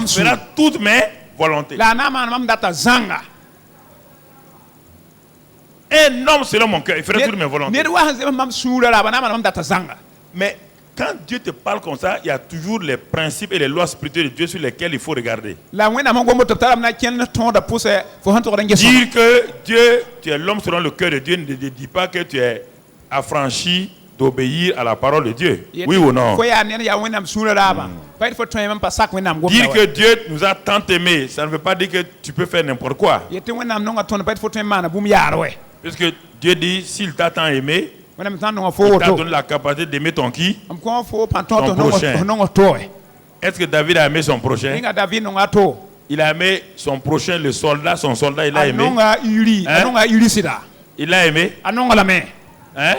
il fera toutes mes volontés. Un homme selon mon cœur, il fera toutes mes volontés. Mais quand Dieu te parle comme ça, il y a toujours les principes et les lois spirituelles de Dieu sur lesquels il faut regarder. Dire que Dieu, tu es l'homme selon le cœur de Dieu, ne dit pas que tu es affranchi d'obéir à la parole de Dieu. Oui ou non? Dire que Dieu nous a tant aimés, ça ne veut pas dire que tu peux faire n'importe quoi. Puisque Dieu dit, s'il t'a tant aimé, il t'a donné la capacité d'aimer ton qui? Ton prochain. Est-ce que David a aimé son prochain? Il a aimé son prochain, le soldat, son soldat, il a aimé. Il a aimé. Hein?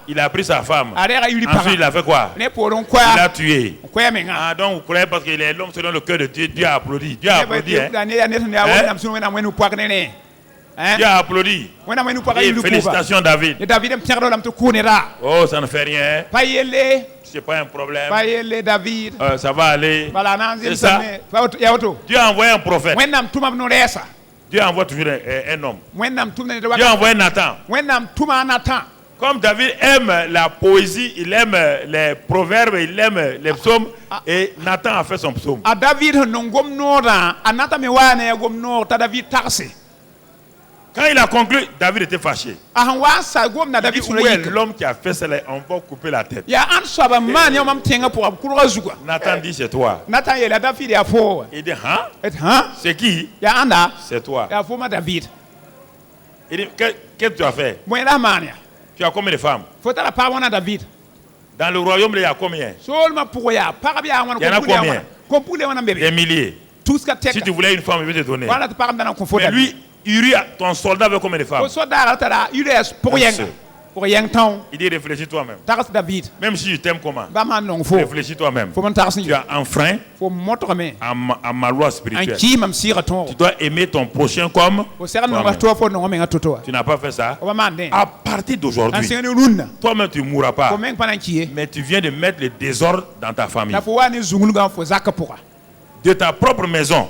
Il a pris sa femme. Ensuite, il a fait quoi? Il a tué. Donc vous croyez parce qu'il est l'homme selon le cœur de Dieu, Dieu a applaudi. Dieu a applaudi. Dieu a applaudi. Et félicitations David. Oh, ça ne fait rien. C'est pas un problème. Ça va aller. C'est ça. Dieu a envoyé un prophète. Dieu envoie toujours un homme. Dieu a envoyé Nathan. Comme David aime la poésie, il aime les proverbes, il aime les psaumes, et Nathan a fait son psaume. Quand il a conclu, David était fâché. Où est l'homme qui a fait cela? On va couper la tête. Nathan dit c'est toi. Il dit hein? C'est qui? C'est toi. Il dit qu'est-ce que tu as fait? Tu as combien de femmes? Dans le royaume, il y a combien? Il y en a combien? Des milliers. Si tu voulais une femme, il veut te donner. Mais lui, Uri, ton soldat veut combien de femmes? Il dit réfléchis toi-même. Même si je t'aime comment? Réfléchis toi-même. Tu as enfreint à ma loi spirituelle. Tu dois aimer ton prochain comme toi-même. Tu n'as pas fait ça. À partir d'aujourd'hui, toi-même tu ne mourras pas. Mais tu viens de mettre le désordre dans ta famille. De ta propre maison.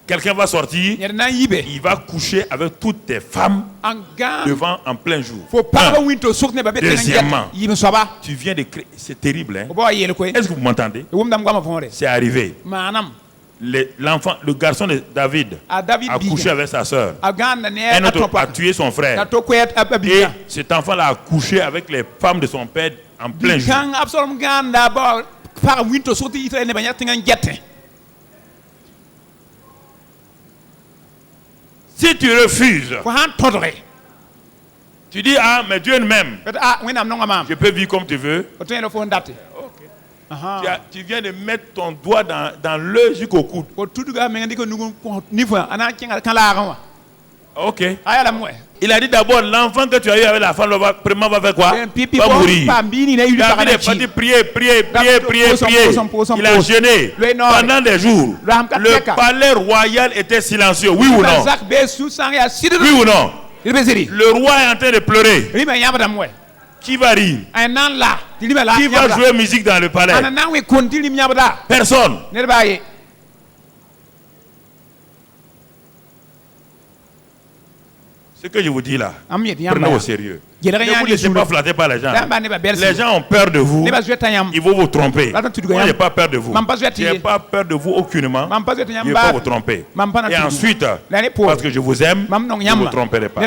Quelqu'un va sortir, il va coucher avec toutes tes femmes devant en plein jour. Deuxièmement, tu viens de créer, c'est terrible. Hein? Est-ce que vous m'entendez? C'est arrivé. L'enfant, le garçon de David a couché avec sa soeur. Un autre a tué son frère. Et cet enfant-là a couché avec les femmes de son père en plein jour. Si tu refuses, tu dis mais Dieu m'aime. Je peux vivre comme tu veux. Tu viens de mettre ton doigt dans l'œil jusqu'au coude. Ok. Il a dit d'abord, l'enfant que tu as eu avec la femme va faire quoi? Va mourir. David est parti prier. Il a jeûné pendant des jours. Le palais royal était silencieux. Oui ou non? Oui ou non? Le roi est en train de pleurer. Qui va rire? Qui va jouer musique dans le palais? Personne. Ce que je vous dis là, prenez au sérieux. Ne vous laissez pas flatter par les gens. Les gens ont peur de vous. Ils vont vous tromper. Moi, je n'ai pas peur de vous. Je n'ai pas peur de vous aucunement. Je ne vais pas vous tromper. Et ensuite, parce que je vous aime, je ne vous tromperai pas.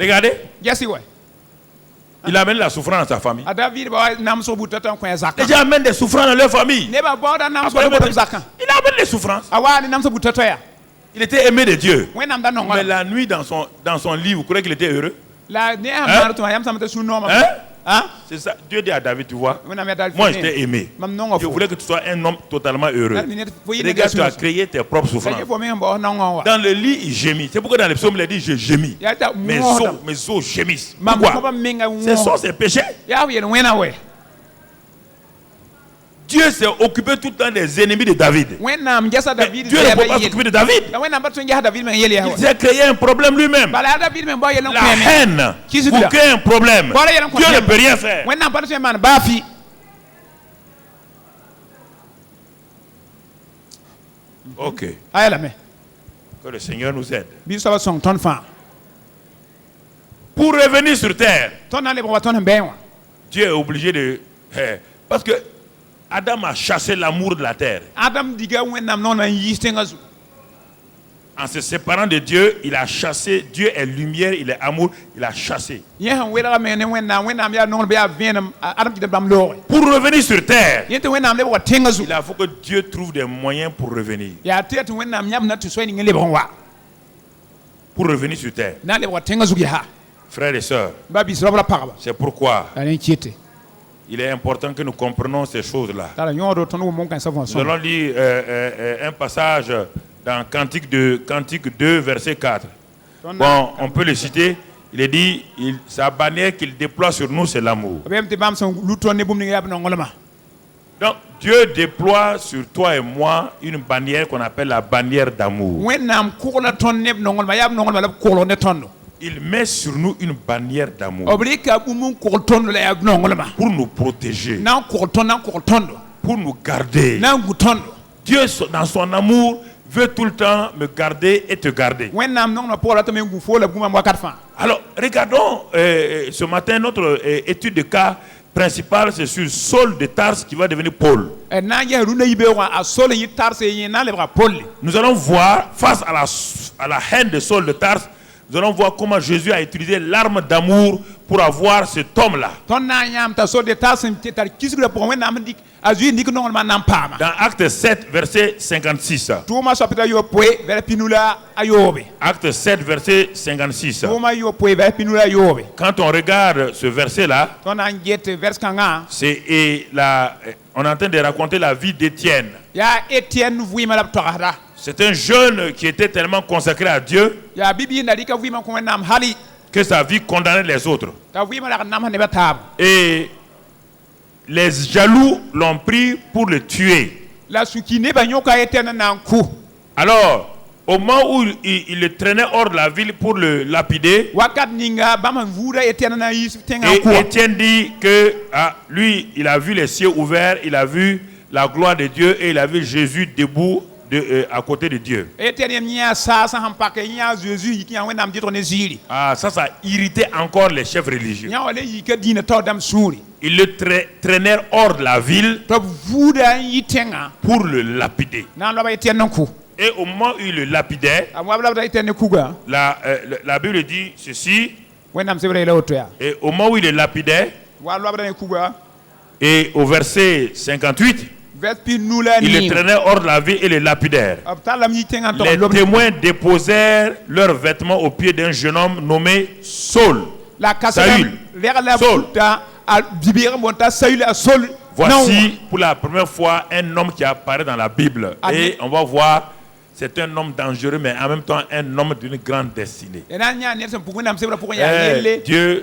Regardez. Il amène la souffrance dans sa famille. Les gens amènent des souffrances dans leur famille. Il amène les souffrances. Il était aimé de Dieu. Mais la nuit dans son lit, vous croyez qu'il était heureux? C'est ça. Dieu dit à David, tu vois, moi je t'ai aimé. Je voulais que tu sois un homme totalement heureux. Regarde, tu as créé tes propres souffrances. Dans le lit, il gémit. C'est pourquoi dans les psaumes, il dit, je gémis. Mes os gémissent. Pourquoi? Ce sont ses péchés. Dieu s'est occupé tout le temps des ennemis de David. Mais Dieu ne peut pas s'occuper de David. Il s'est créé un problème lui-même. La haine vous crée un problème. Dieu ne peut rien faire. Ok. Que le Seigneur nous aide. Pour revenir sur terre, Dieu est obligé de... Parce que Adam a chassé l'amour de la terre. En se séparant de Dieu, il a chassé. Dieu est lumière, il est amour, il a chassé. Pour revenir sur terre, il faut que Dieu trouve des moyens pour revenir. Pour revenir sur terre. Frères et sœurs, c'est pourquoi il est important que nous comprenions ces choses-là. Nous allons lire un passage dans Cantique 2, verset 4. Bon, on peut le citer. Il est dit, sa bannière qu'il déploie sur nous, c'est l'amour. Donc, Dieu déploie sur toi et moi une bannière qu'on appelle la bannière d'amour. Il met sur nous une bannière d'amour pour nous protéger, pour nous garder. Dieu, dans son amour, veut tout le temps me garder et te garder. Alors, regardons ce matin notre étude de cas principale, c'est sur Saul de Tarse qui va devenir Paul. Nous allons voir, face à la haine de Saul de Tarse, nous allons voir comment Jésus a utilisé l'arme d'amour pour avoir cet homme-là. Dans Acte 7, verset 56. Acte 7, verset 56. Quand on regarde ce verset-là, on est en train de raconter la vie d'Étienne. C'est un jeune qui était tellement consacré à Dieu que sa vie condamnait les autres. Et les jaloux l'ont pris pour le tuer. Alors, au moment où il le traînait hors de la ville pour le lapider, et Étienne dit que lui, il a vu les cieux ouverts, il a vu la gloire de Dieu et il a vu Jésus debout à côté de Dieu. Ça a irrité encore les chefs religieux. Ils le traînèrent hors de la ville pour le lapider. Et au moment où il le lapidait, la Bible dit ceci. Et au moment où il le lapidait, et au verset 58, il le traînait hors de la ville et le lapidèrent. Les témoins déposèrent leurs vêtements aux pieds d'un jeune homme nommé Saul. Saül. Voici pour la première fois un homme qui apparaît dans la Bible. Et on va voir, c'est un homme dangereux, mais en même temps un homme d'une grande destinée. Dieu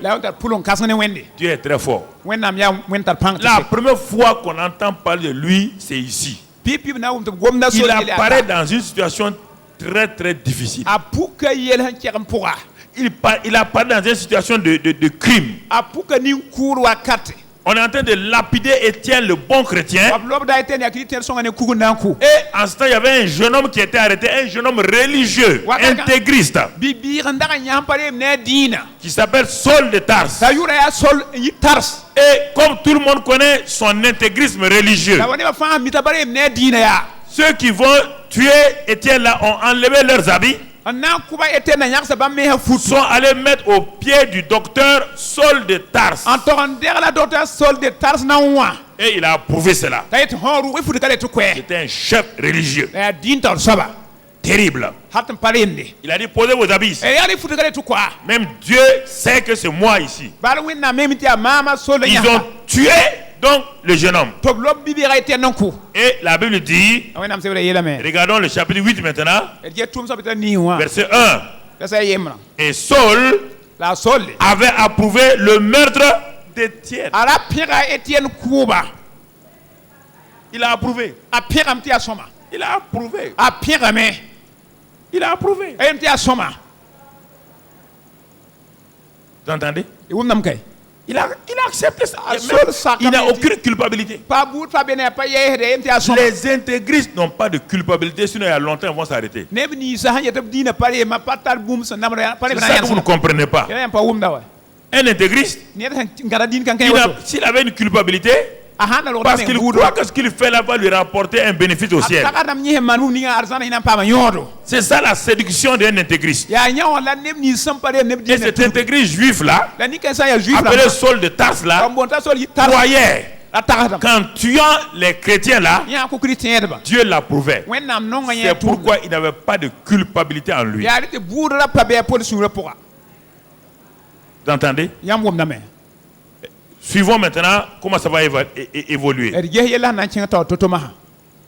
est très fort. La première fois qu'on entend parler de lui, c'est ici. Il apparaît dans une situation très très difficile. Il apparaît dans une situation de crime. On est en train de lapider Étienne, le bon chrétien. Et en ce temps, il y avait un jeune homme qui était arrêté, un jeune homme religieux, intégriste, qui s'appelle Saul de Tarse. Et comme tout le monde connaît son intégrisme religieux, ceux qui vont tuer Étienne là ont enlevé leurs habits, sont allés mettre au pied du docteur Saul de Tarse. Et il a approuvé cela. C'était un chef religieux. Terrible. Il a dit posez vos habits. Même Dieu sait que c'est moi ici. Ils ont tué donc le jeune homme. Et la Bible dit, regardons le chapitre 8 maintenant, verset 1. Et Saul avait approuvé le meurtre d'Étienne. Il a approuvé. Il a approuvé. Il a approuvé. Vous entendez? Il a accepté ça. Il n'a aucune culpabilité. Les intégristes n'ont pas de culpabilité, sinon il y a longtemps ils vont s'arrêter. C'est ça que vous ne comprenez pas. Un intégriste, s'il avait une culpabilité, parce qu'il croit que ce qu'il fait là va lui rapporter un bénéfice au ciel. C'est ça la séduction d'un intégriste. Et cet intégriste juif là, appelé Saul de Tarse là, croyait qu'en tuant les chrétiens là, Dieu l'approuvait. C'est pourquoi il n'avait pas de culpabilité en lui. Vous entendez? Suivons maintenant comment ça va évoluer.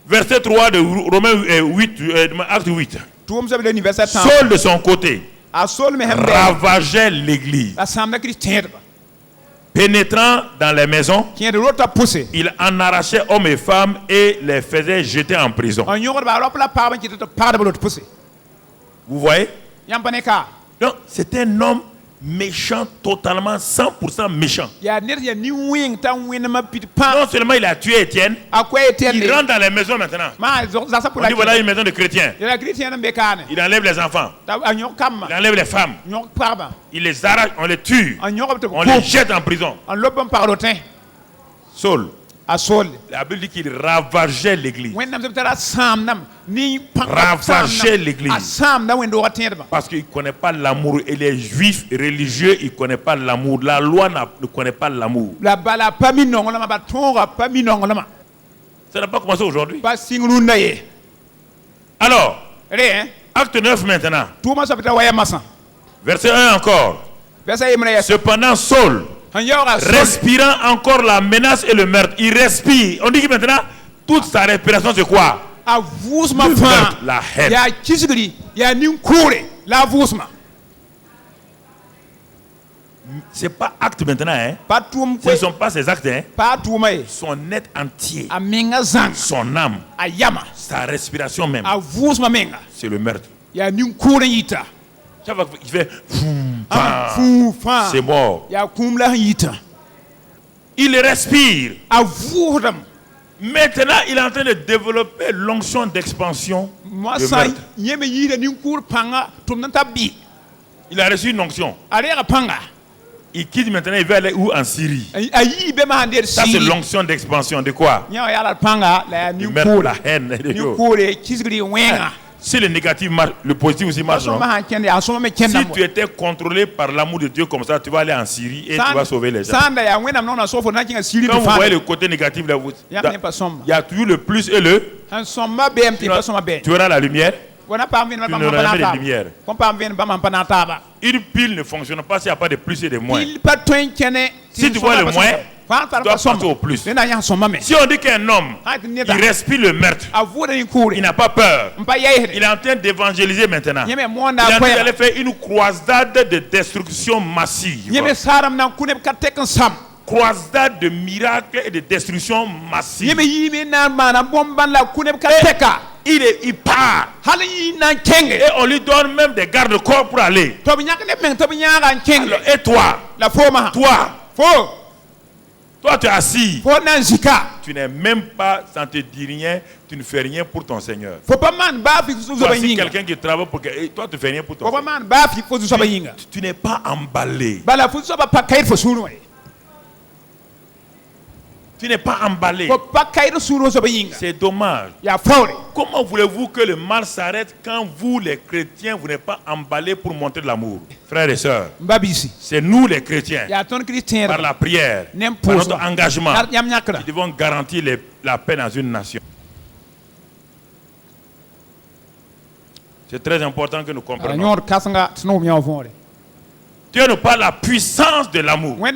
Verset 3 de Romains 8, acte 8. Saul de son côté ravageait l'église. Pénétrant dans les maisons, il en arrachait hommes et femmes et les faisait jeter en prison. Vous voyez? Donc c'est un homme méchant, totalement 100% méchant. Non seulement il a tué Étienne, il rentre dans les maisons maintenant. On dit voilà une maison de chrétiens. Il enlève les enfants, il enlève les femmes, il les arrache, on les tue, on les jette en prison. Saul. La Bible dit qu'il ravageait l'église. Ravageait l'église. Parce qu'il ne connaît pas l'amour. Et les juifs religieux, ils ne connaissent pas l'amour. La loi ne connaît pas l'amour. Ça n'a pas commencé aujourd'hui. Alors, acte 9 maintenant. Verset 1 encore. Cependant, Saul, respirant encore la menace et le meurtre, il respire. On dit que maintenant, toute sa respiration, c'est quoi? Le meurtre, la haine. C'est pas acte maintenant, hein? Ce ne sont pas ces actes, hein? Son être entier, son âme, sa respiration même, c'est le meurtre. Il fait c'est mort. Il respire. Maintenant, il est en train de développer l'onction d'expansion. Il a reçu une onction. Il quitte maintenant, il veut aller où? En Syrie. Ça, c'est l'onction d'expansion. De quoi? Le meurtre, la haine. Si le négatif marche, le positif aussi marche. Non? Si tu étais contrôlé par l'amour de Dieu comme ça, tu vas aller en Syrie et tu vas sauver les gens. Quand vous voyez le côté négatif, là, il y a toujours le plus et le. Tu verras la lumière. Tu n'auras jamais de lumière. Une pile ne fonctionne pas s'il n'y a pas de plus et de moins. Si tu vois le moins, tu dois passer au plus. Si on dit qu'un homme, il respire le meurtre, il n'a pas peur, il est en train d'évangéliser maintenant. Il est en train d'aller faire une croisade de destruction massive. Croisade de miracles et de destruction massive. Il part. Et on lui donne même des garde-corps pour aller. Alors, et toi, toi tu es assis. Tu n'es même pas, sans te dire rien, tu ne fais rien pour ton Seigneur. Voici quelqu'un qui travaille pour que toi tu ne fais rien pour ton Seigneur. Tu n'es pas emballé. Tu n'es pas emballé. C'est dommage. Comment voulez-vous que le mal s'arrête quand vous, les chrétiens, vous n'êtes pas emballés pour montrer de l'amour? Frères et sœurs, c'est nous les chrétiens, par la prière, par notre engagement, qui devons garantir la paix dans une nation. C'est très important que nous comprenions. Dieu nous parle de la puissance de l'amour. Ce que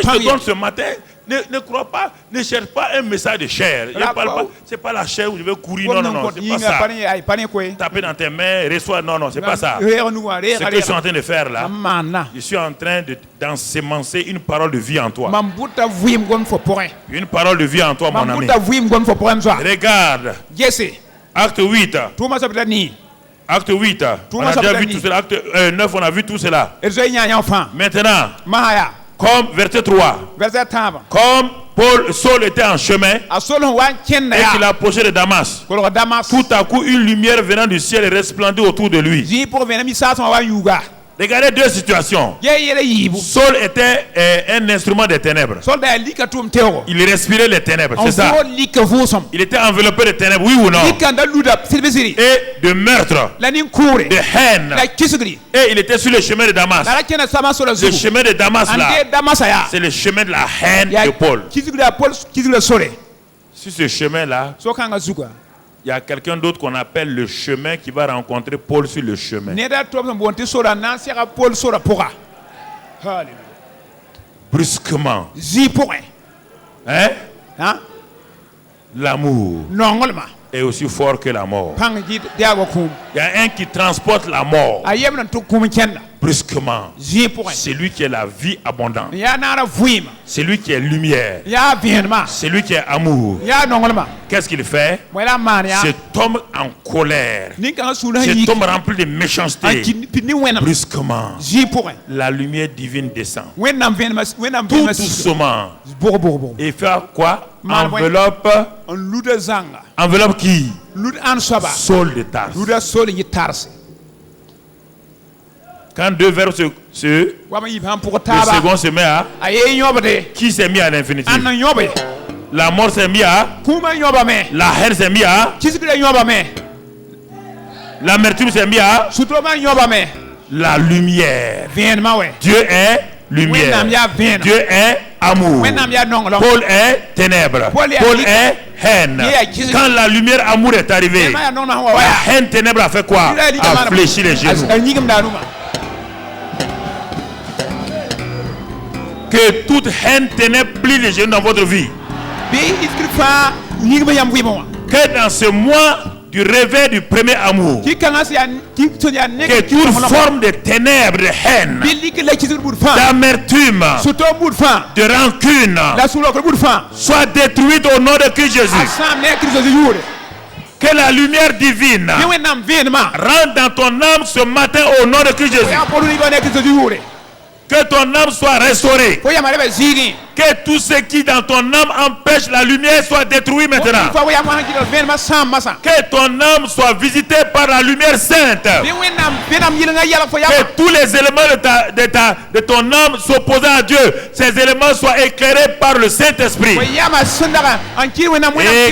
je te donne ce matin, ne crois pas, ne cherche pas un message de chair. C'est pas la chair où je vais courir. Non, c'est pas ça. Taper dans tes mains, reçois. Non, c'est pas ça. Ce que je suis en train de faire là, je suis en train d'ensemencer une parole de vie en toi. Une parole de vie en toi, mon ami. Regarde. Acte 8. Acte 8, on a déjà vu tout cela. Acte 9, on a vu tout cela. Maintenant, comme verset 3, comme Saul était en chemin et qu'il approchait de Damas, tout à coup une lumière venant du ciel resplendit autour de lui. Regardez deux situations. Saul était un instrument des ténèbres. Il respirait les ténèbres, c'est ça. Il était enveloppé de ténèbres, oui ou non? Et de meurtre, de haine. Et il était sur le chemin de Damas. Le chemin de Damas là, c'est le chemin de la haine de Paul. Sur ce chemin là, il y a quelqu'un d'autre qu'on appelle le chemin qui va rencontrer Paul sur le chemin. Brusquement. Hein? L'amour est aussi fort que la mort. Il y a un qui transporte la mort. Brusquement. C'est lui qui est la vie abondante. C'est lui qui est lumière. C'est lui qui est amour. Qu'est-ce qu'il fait? Cet homme en colère, cet homme rempli de méchanceté, brusquement, la lumière divine descend. Tout doucement. Et fait quoi? Enveloppe qui? Saul de Tarse. Quand deux verbes le second se met à, qui s'est mis à l'infinitif? La mort s'est mis à, la haine s'est mis à, l'amertume s'est mis à, la lumière. Dieu est lumière. Dieu est amour. Paul est ténèbres. Paul est haine. Quand la lumière amour est arrivée, la haine ténèbres a fait quoi? A fléchi les genoux. Que toute haine ténèbres plie les genoux dans votre vie. Que dans ce mois du réveil du premier amour, que toute forme de ténèbres, de haine, d'amertume, de rancune soit détruite au nom de Christ Jésus. Que la lumière divine rentre dans ton âme ce matin au nom de Christ Jésus. Que ton âme soit restaurée. Que tout ce qui dans ton âme empêche la lumière soit détruit maintenant. Que ton âme soit visitée par la lumière sainte. Que tous les éléments de ton âme s'opposant à Dieu, ces éléments soient éclairés par le Saint-Esprit. Et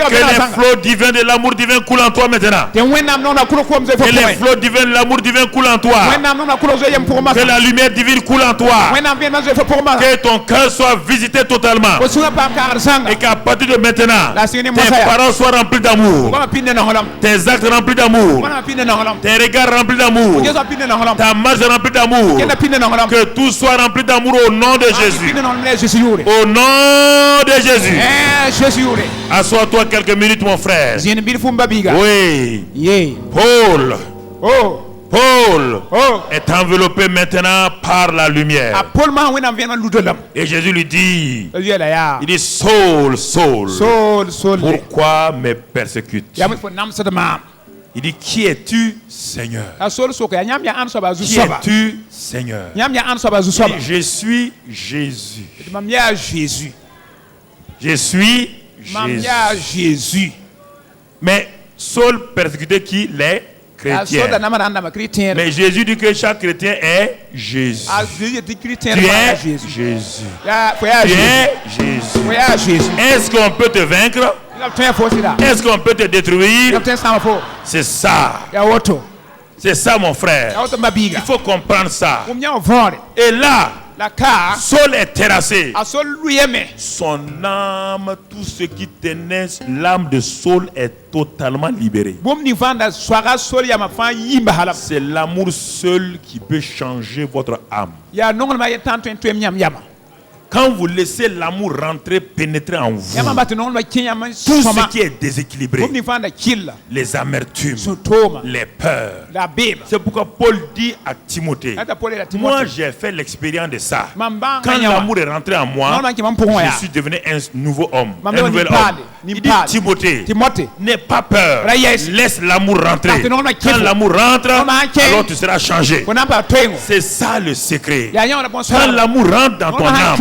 que les flots divins de l'amour divin coulent en toi maintenant. Que les flots divins de l'amour divin coulent en toi. Que la lumière divine coule en toi. Que ton cœur soit visité totalement. Et qu'à partir de maintenant, tes paroles soient remplies d'amour. Tes actes remplis d'amour. Tes regards remplis d'amour. Ta marche remplie d'amour. Que tout soit rempli d'amour au nom de Jésus. Au nom de Jésus. Assois-toi quelques minutes, mon frère. Oui. Paul est enveloppé maintenant par la lumière. Et Jésus lui dit, Saul, pourquoi me persécutes? Il dit, qui es-tu, Seigneur? Qui es-tu, Seigneur? Je suis Jésus. Je suis Jésus. Mais Saul persécutait qui? Les chrétiens. Mais Jésus dit que chaque chrétien est Jésus. Tu es Jésus. Tu es Jésus. Est-ce qu'on peut te vaincre? Est-ce qu'on peut te détruire? C'est ça. C'est ça, mon frère. Il faut comprendre ça. Et là, Saul est terrassé. Son âme, tout ce qui tenait l'âme de Saul est totalement libéré. C'est l'amour seul qui peut changer votre âme. Quand vous laissez l'amour rentrer, pénétrer en vous, tout ce qui est déséquilibré, les amertumes, les peurs. C'est pourquoi Paul dit à Timothée, moi j'ai fait l'expérience de ça. Quand l'amour est rentré en moi, je suis devenu un nouveau homme, un nouvel homme. Il dit, Timothée, n'aie pas peur, laisse l'amour rentrer. Quand l'amour rentre, alors tu seras changé. C'est ça le secret. Quand l'amour rentre dans ton âme,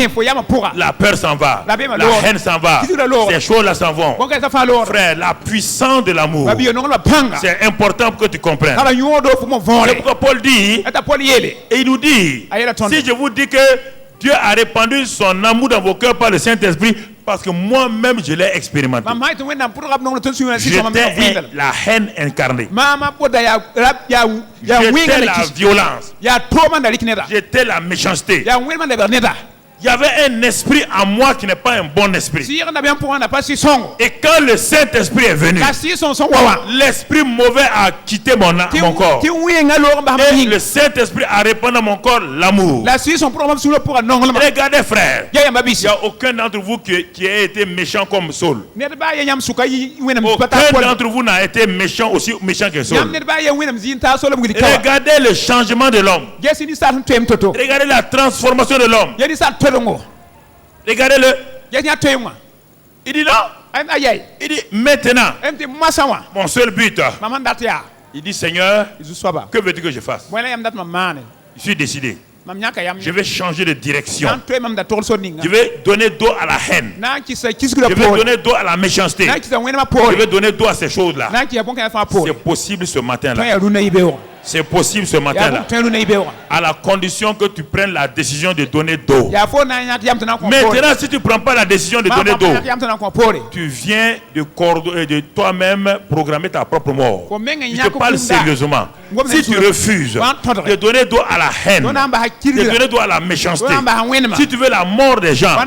la peur s'en va, la haine s'en va, ces choses-là s'en vont. Frère, la puissance de l'amour, c'est important pour que tu comprennes. C'est pourquoi Paul dit, et il nous dit, si je vous dis que Dieu a répandu son amour dans vos cœurs par le Saint-Esprit, parce que moi-même je l'ai expérimenté. J'étais la haine incarnée. J'étais la violence. J'étais la méchanceté. Il y avait un esprit en moi qui n'est pas un bon esprit. Et quand le Saint-Esprit est venu, l'esprit mauvais a quitté mon corps. Et le Saint-Esprit a répandu dans mon corps l'amour. Regardez frère, il n'y a aucun d'entre vous qui a été méchant comme Saul. Aucun d'entre vous n'a été méchant aussi méchant que Saul. Regardez le changement de l'homme. Regardez la transformation de l'homme. Regardez-le. Il dit non. Il dit maintenant, mon seul but. Il dit Seigneur, que veux-tu que je fasse? Je suis décidé. Je vais changer de direction. Je vais donner dos à la haine. Je vais donner dos à la méchanceté. Je vais donner dos à ces choses-là. C'est possible ce matin-là. C'est possible ce matin-là. À la condition que tu prennes la décision de donner dos. Maintenant, si tu ne prends pas la décision de donner dos, tu viens de toi-même programmer ta propre mort. Je te parle sérieusement. Si tu refuses de donner dos à la haine, de donner dos à la méchanceté, si tu veux la mort des gens,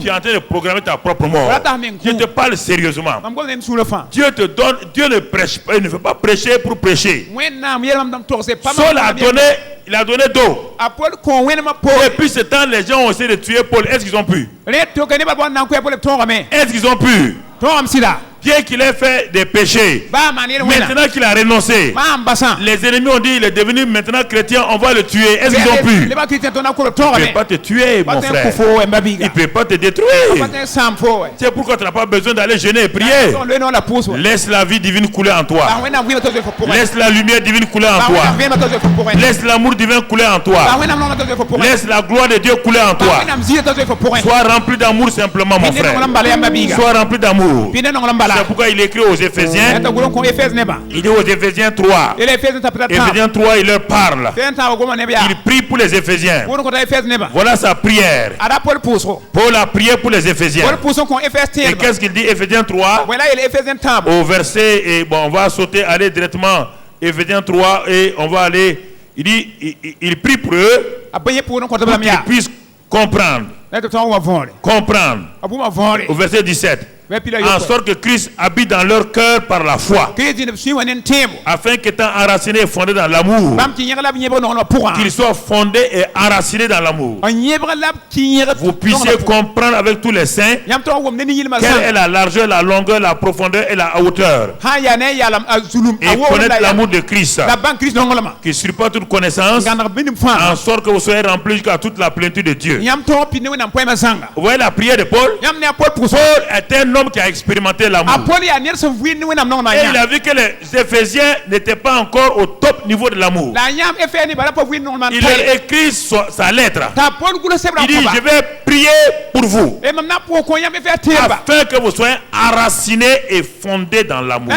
tu es en train de programmer ta propre mort. Je te parle sérieusement. Dieu te donne, Dieu ne prêche pas, il ne veut pas prêcher pour prêcher. Saul a donné, il a donné dos. Et puis ce temps, les gens ont essayé de tuer Paul. Est-ce qu'ils ont pu? Est-ce qu'ils ont pu? Bien qu'il ait fait des péchés, maintenant qu'il a renoncé, les ennemis ont dit il est devenu maintenant chrétien, on va le tuer. Est-ce qu'ils ont pu? Il ne peut pas te tuer, mon frère. Il ne peut pas te détruire. C'est pourquoi tu n'as pas besoin d'aller jeûner et prier. Laisse la vie divine couler en toi. Laisse la lumière divine couler en toi. Laisse l'amour divin couler en toi. Laisse la gloire de Dieu couler en toi. Sois rempli d'amour simplement, mon frère. Sois rempli d'amour. C'est pourquoi il écrit aux Éphésiens. Il dit aux Éphésiens 3. Éphésiens 3, il leur parle. Il prie pour les Éphésiens. Voilà sa prière. Paul a prié pour les Éphésiens. Et qu'est-ce qu'il dit? Éphésiens 3. Au verset, et bon, on va sauter, aller directement. Éphésiens 3, et on va aller. Il dit, il prie pour eux pour qu'ils puissent comprendre. Comprendre. Au verset 17. En sorte que Christ habite dans leur cœur par la foi, afin qu'étant enracinés et fondés dans l'amour, qu'ils soient fondés et enracinés dans l'amour, vous puissiez comprendre avec tous les saints quelle est la largeur, la longueur, la profondeur et la hauteur, et connaître l'amour de Christ qui surpasse toute connaissance, en sorte que vous soyez remplis jusqu'à toute la plénitude de Dieu. Vous voyez la prière de Paul? Paul est un homme qui a expérimenté l'amour. Et il a vu que les Éphésiens n'étaient pas encore au top niveau de l'amour. Il a écrit sa lettre. Il dit, je vais prier pour vous, afin que vous soyez enracinés et fondés dans l'amour.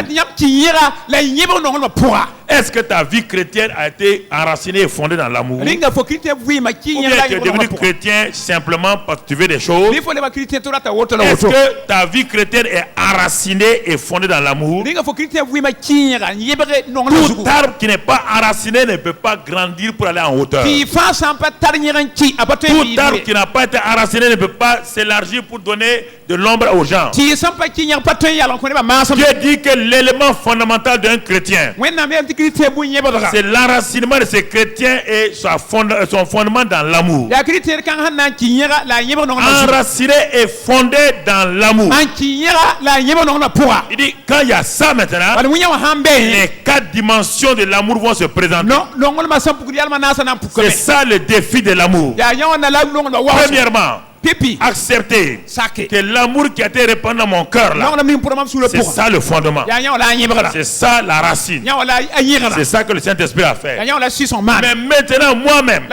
Est-ce que ta vie chrétienne a été enracinée et fondée dans l'amour? Ou bien tu es devenu chrétien simplement parce que tu veux des choses? Est-ce que ta vie chrétienne est enraciné et fondé dans l'amour. Tout arbre qui n'est pas enraciné ne peut pas grandir pour aller en hauteur. Tout arbre qui n'a pas été enraciné ne peut pas s'élargir pour donner de l'ombre aux gens. Dieu dit que l'élément fondamental d'un chrétien, c'est l'enracinement de ce chrétien et son fondement dans l'amour. Enraciné et fondé dans l'amour. Il dit, quand il y a ça maintenant, les 4 dimensions de l'amour vont se présenter. C'est ça le défi de l'amour. Premièrement, accepter que l'amour qui a été répandu dans mon cœur là, c'est ça le fondement, c'est ça la racine, c'est ça que le Saint-Esprit a fait. Mais maintenant moi-même,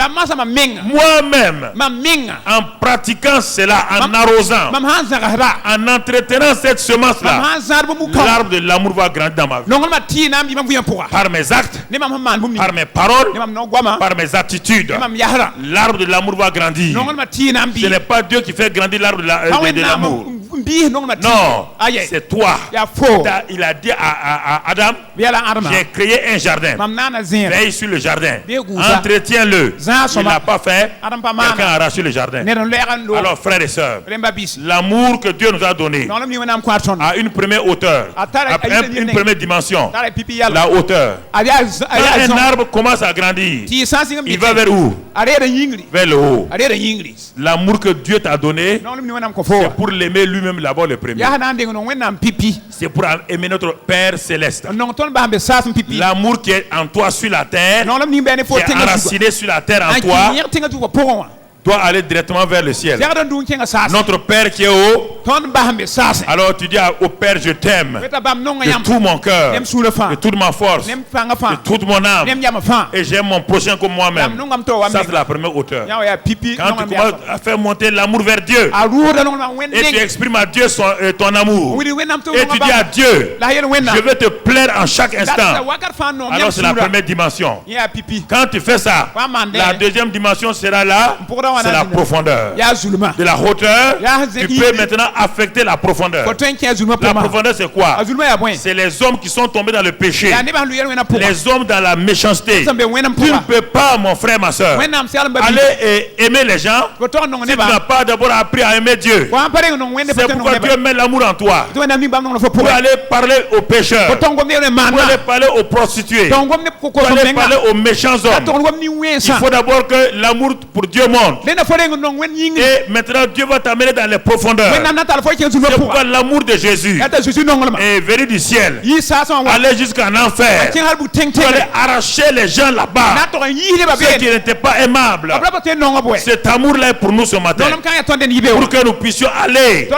en pratiquant cela, en arrosant, en entretenant cette semence là, l'arbre de l'amour va grandir dans ma vie. Par mes actes, par mes paroles, par mes attitudes, l'arbre de l'amour va grandir. Ce n'est pas Dieu qui fait grandir l'arbre de l'amour. Non, c'est toi. Il a dit à Adam, j'ai créé un jardin. Veille sur le jardin. Entretiens-le. Il n'a pas fait. Quelqu'un a arraché le jardin. Alors frères et sœurs, l'amour que Dieu nous a donné a une première hauteur, une première dimension, la hauteur. Quand un arbre commence à grandir, il va vers où? Vers le haut. L'amour que Dieu t'a donné, c'est pour l'aimer lui-même d'abord le premier. C'est pour aimer notre Père Céleste. L'amour qui est en toi sur la terre, qui est enraciné sur la terre en toi, doit aller directement vers le ciel. Notre Père qui est haut, alors tu dis au Père, je t'aime de tout mon cœur, de toute ma force, de toute mon âme, et j'aime mon prochain comme moi-même. Ça c'est la première hauteur. Quand tu commences à faire monter l'amour vers Dieu, et tu exprimes à Dieu ton amour, et tu dis à Dieu, je veux te plaire en chaque instant, alors c'est la première dimension. Quand tu fais ça, la deuxième dimension sera là. C'est la profondeur. De la hauteur, tu peux maintenant affecter la profondeur. La profondeur, c'est quoi? C'est les hommes qui sont tombés dans le péché, les hommes dans la méchanceté. Tu ne peux pas, mon frère, ma soeur, aller et aimer les gens si tu n'as pas d'abord appris à aimer Dieu. C'est pourquoi Dieu met l'amour en toi. Pour aller parler aux pécheurs, pour aller parler aux prostituées, pour aller parler aux méchants hommes, il faut d'abord que l'amour pour Dieu monte. Et maintenant Dieu va t'amener dans les profondeurs. C'est pourquoi l'amour de Jésus est venu du ciel, aller jusqu'en enfer, pour aller arracher les gens là-bas, ceux qui n'étaient pas aimables. Cet amour-là est pour nous ce matin, pour que nous puissions aller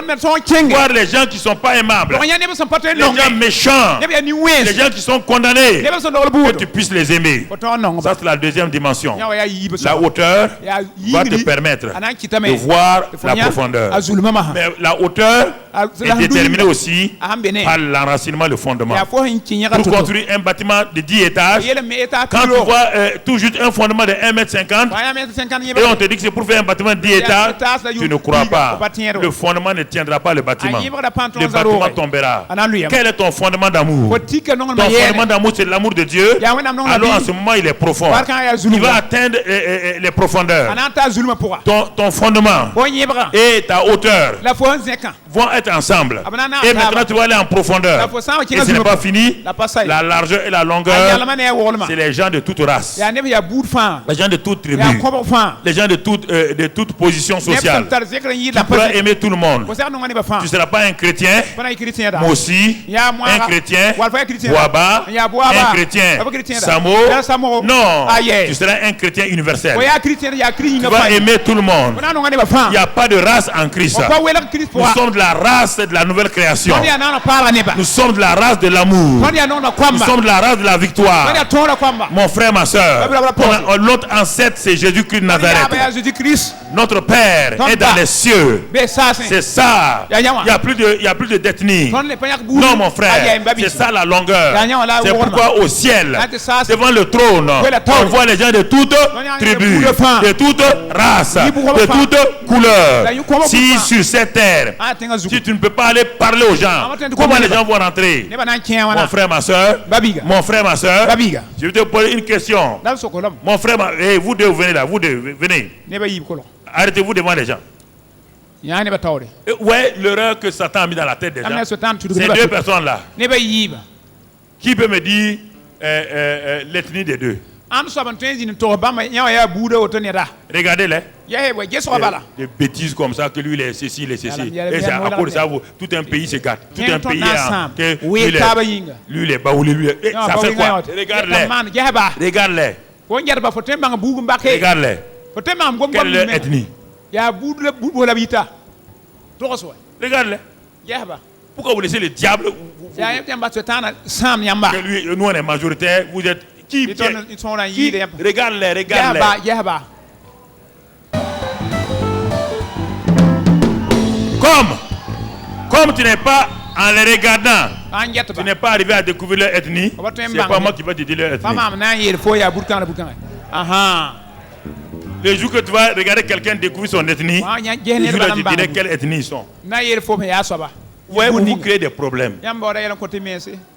voir les gens qui ne sont pas aimables, les gens méchants, les gens qui sont condamnés, que tu puisses les aimer. Ça c'est la deuxième dimension. La hauteur va te permettre de voir la profondeur. Mais la hauteur est déterminée aussi par l'enracinement, le fondement. Pour construire un bâtiment de 10 étages, quand tu vois tout juste un fondement de 1,50 m, et on te dit que c'est pour faire un bâtiment de 10 étages, tu ne crois pas. Le fondement ne tiendra pas le bâtiment. Le bâtiment tombera. Quel est ton fondement d'amour? Ton fondement d'amour, c'est l'amour de Dieu. Alors en ce moment, il est profond. Il va atteindre les profondeurs. Ton fondement et ta hauteur vont être ensemble. Et maintenant tu vas aller en profondeur. Et ce n'est pas fini. La largeur et la longueur, c'est les gens de toute race, les gens de toute tribu, les gens de toute position sociale. Tu pourras aimer tout le monde. Tu ne seras pas un chrétien, moi aussi, un chrétien, Waba, un chrétien, Samo. Non, tu seras un chrétien universel. Tu vas aimer tout le monde. Il n'y a pas de race en Christ. Nous sommes de la race de la nouvelle création. Nous sommes de la race de l'amour. Nous sommes de la race de la victoire. Mon frère, ma soeur, notre ancêtre c'est Jésus-Christ de Nazareth. Notre Père est dans les cieux. C'est ça. Il n'y a plus de d'ethnie. Non, mon frère. C'est ça la longueur. C'est pourquoi au ciel, devant le trône, on voit les gens de toutes tribus, de toutes races, de toutes couleurs. Si sur cette terre, si tu ne peux pas aller parler aux gens, comment les gens vont rentrer? Mon frère, ma soeur, je vais te poser une question. Mon frère, vous deux, vous venez là, vous deux, venez. Arrêtez-vous devant les gens. Ouais, l'erreur que Satan a mis dans la tête des gens, ces deux personnes-là. Qui peut me dire l'ethnie des deux? Regardez-les. Des bêtises comme ça, que lui il est ceci, il est ceci. Et c'est à cause de ça, tout un pays se gâte. Tout un pays lui il est baoulé, lui. Ça fait quoi? Regarde-les. Regarde-les. Regarde-les. Quelle est leur ethnie? Regarde-les. Pourquoi vous laissez le diable? Que lui, nous on est majoritaire, vous êtes qui? Regarde-les, regarde-les. Comme tu n'es pas en les regardant, tu n'es pas arrivé à découvrir leur ethnie. C'est pas moi qui vais te dire leur ethnie. Le jour que tu vas regarder quelqu'un découvrir son ethnie, le jour là tu dirais quelle ethnie ils sont. Ouais, vous créez des problèmes.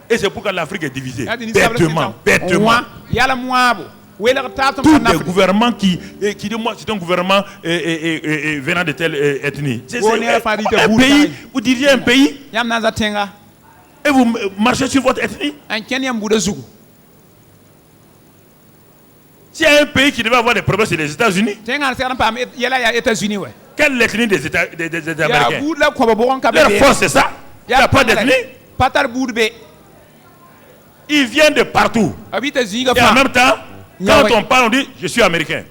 Et c'est pourquoi l'Afrique est divisée. Bêtement, bêtement. Tous les gouvernements qui disent moi c'est un gouvernement venant de telle ethnie. C'est un pays, vous diriez un pays et vous marchez sur votre ethnie. S'il y a un pays qui devait avoir des problèmes, c'est les États-Unis. Quelle est l'ethnie des Américains? Leur force, c'est ça. Il n'y a pas d'ethnie. Ils viennent de partout. Et en même temps, quand on parle, on dit je suis américain.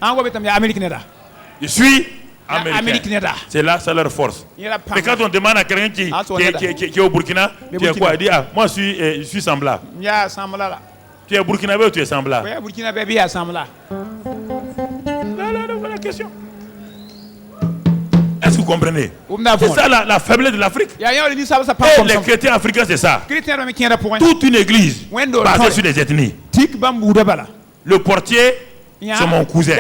Je suis américain. C'est là, c'est leur force. Mais quand on demande à quelqu'un qui est au Burkina, tu es quoi? Il dit moi je suis Sambla. Tu es burkinabé ou tu es Sambla? La question. Est-ce que vous comprenez? C'est ça la faiblesse de l'Afrique. Et les chrétiens africains, c'est ça. Toute une église basée sur les ethnies. Le portier, c'est mon cousin.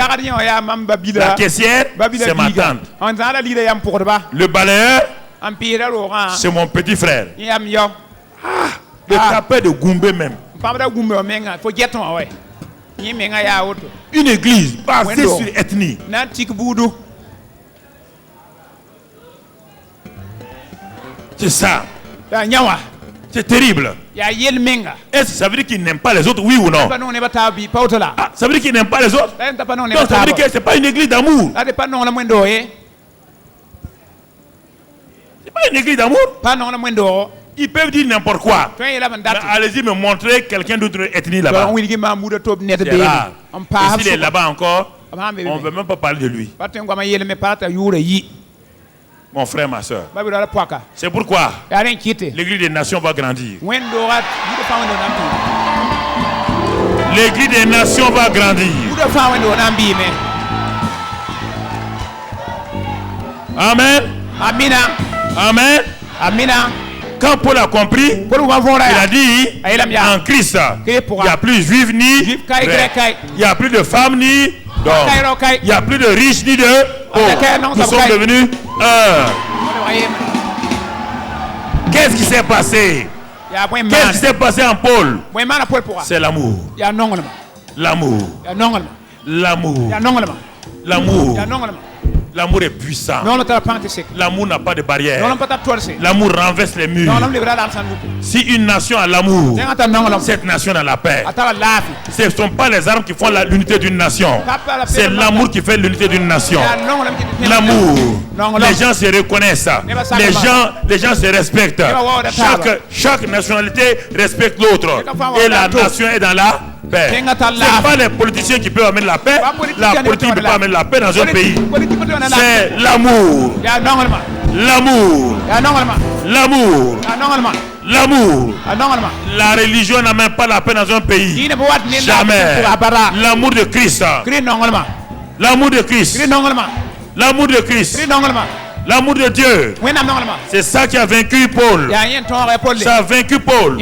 La caissière, c'est ma tante. Le balayeur, c'est mon petit frère. Le tapeur de Goumbé même. Une église basée sur l'ethnie. C'est ça. C'est terrible. Est-ce que ça veut dire qu'il n'aime pas les autres, oui ou non? Ça veut dire qu'il n'aime pas les autres? Donc ça veut dire que ce n'est pas une église d'amour. C'est pas une église d'amour. Ils peuvent dire n'importe quoi. Allez-y me montrer quelqu'un d'autre ethnie là-bas. C'est rare. Et s'il est là-bas encore, on ne veut même pas parler de lui. Mon frère, ma soeur. C'est pourquoi l'église des nations va grandir. L'église des nations va grandir. Amen. Amen. Quand Paul a compris, il a dit en Christ, il n'y a plus juif ni grec. Il n'y a plus de femme ni d'homme. Il n'y a plus de riche ni de pauvre. Nous sommes devenus un. Qu'est-ce qui s'est passé? Qu'est-ce qui s'est passé en Paul? C'est l'amour. L'amour. L'amour. L'amour. L'amour est puissant. L'amour n'a pas de barrière. L'amour renverse les murs. Si une nation a l'amour, cette nation a la paix. Ce ne sont pas les armes qui font l'unité d'une nation. C'est l'amour qui fait l'unité d'une nation. L'amour. Les gens se reconnaissent. Les gens se respectent. Chaque nationalité respecte l'autre. Et la nation est dans la paix. Ce n'est pas les politiciens qui peuvent amener la paix. La politique ne peut pas amener la paix dans un pays. C'est l'amour. L'amour. L'amour. L'amour. La religion n'amène pas la paix dans un pays. Jamais. L'amour de Christ. L'amour de Christ. L'amour de Christ. L'amour de Dieu. C'est ça qui a vaincu Paul. Ça a vaincu Paul.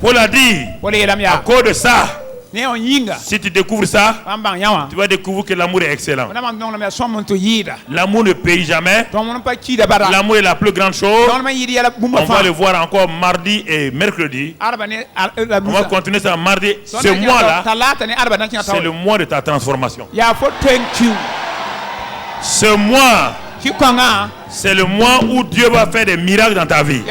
Paul a dit, à cause de ça, si tu découvres ça, tu vas découvrir que l'amour est excellent. L'amour ne paye jamais. L'amour est la plus grande chose. On va le voir encore mardi et mercredi. On va continuer ça mardi. Ce mois-là, c'est le mois de ta transformation. Ce mois, c'est le mois où Dieu va faire des miracles dans ta vie.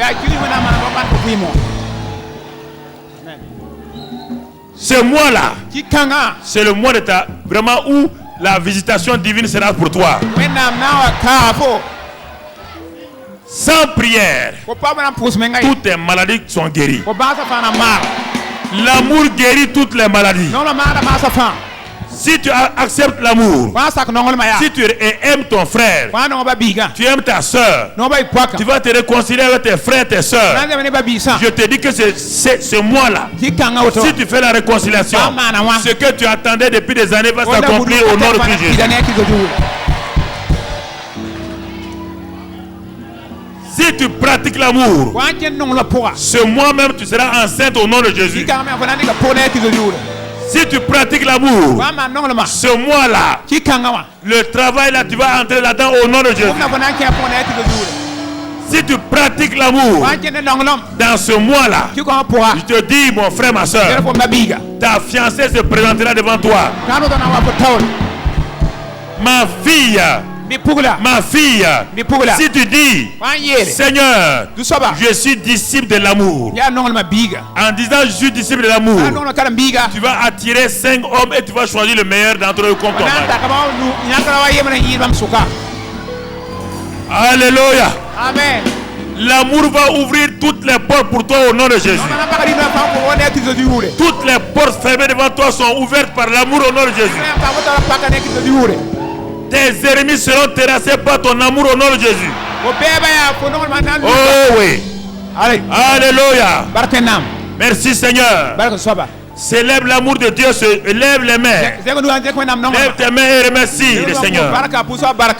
Ce mois-là, c'est le mois de ta vraiment où la visitation divine sera pour toi. Sans prière, toutes tes maladies sont guéries. L'amour guérit toutes les maladies. Si tu acceptes l'amour, si tu aimes ton frère, tu aimes ta soeur, tu vas te réconcilier avec tes frères et tes soeurs. Je te dis que c'est ce mois-là. Si tu fais la réconciliation, ce que tu attendais depuis des années va s'accomplir au nom de Jésus. Si tu pratiques l'amour, ce mois même tu seras enceinte au nom de Jésus. Si tu pratiques l'amour, ce mois-là, le travail là, tu vas entrer là-dedans au nom de Jésus. Si tu pratiques l'amour, dans ce mois-là, je te dis, mon frère, ma soeur, ta fiancée se présentera devant toi. Ma fille, si tu dis, Seigneur, je suis disciple de l'amour, en disant je suis disciple de l'amour, tu vas attirer 5 hommes et tu vas choisir le meilleur d'entre eux comme ton mari. Alléluia. Amen. L'amour va ouvrir toutes les portes pour toi au nom de Jésus. Toutes les portes fermées devant toi sont ouvertes par l'amour au nom de Jésus. Tes ennemis seront terrassés par ton amour au nom de Jésus. Oh oui. Alléluia. Merci Seigneur. Célèbre l'amour de Dieu, lève les mains. Lève tes mains et remercie le Seigneur.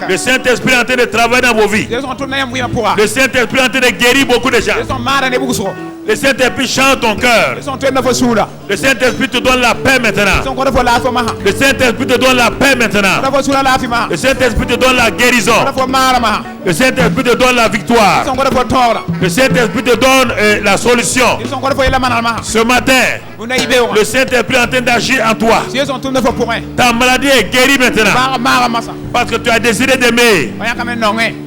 Le Saint-Esprit est en train de travailler dans vos vies. Le Saint-Esprit est en train de guérir beaucoup de gens. Le Saint-Esprit chante ton cœur. Le Saint-Esprit te donne la paix maintenant. Le Saint-Esprit te donne la paix maintenant. Le Saint-Esprit te donne la guérison. Le Saint-Esprit te donne la victoire. Le Saint-Esprit te donne la solution. Ce matin, le Saint-Esprit est en train d'agir en toi. Ta maladie est guérie maintenant. Parce que tu as décidé d'aimer.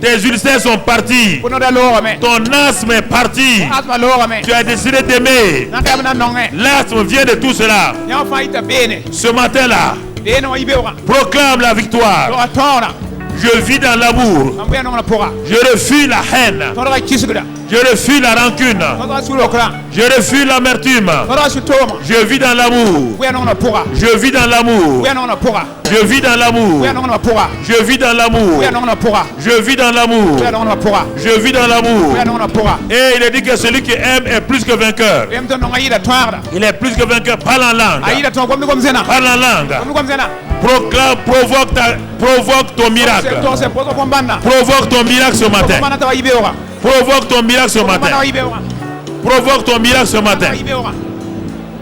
Tes ulcères sont partis. Ton asthme est parti. Tu as décidé d'aimer. L'asthme vient de tout cela. Ce matin-là, proclame la victoire. Je vis dans l'amour. Je refuse la haine. Je refuse la rancune. Je refuse l'amertume. Je vis dans l'amour. Je vis dans l'amour. Je vis dans l'amour. Je vis dans l'amour. Je vis dans l'amour. Je vis dans l'amour. Et il est dit que celui qui aime est plus que vainqueur. Il est plus que vainqueur. Parle en langue. Parle en langue. Proclame, provoque ton miracle. Provoque ton miracle ce matin. Provoque ton miracle ce matin. Provoque ton miracle ce matin.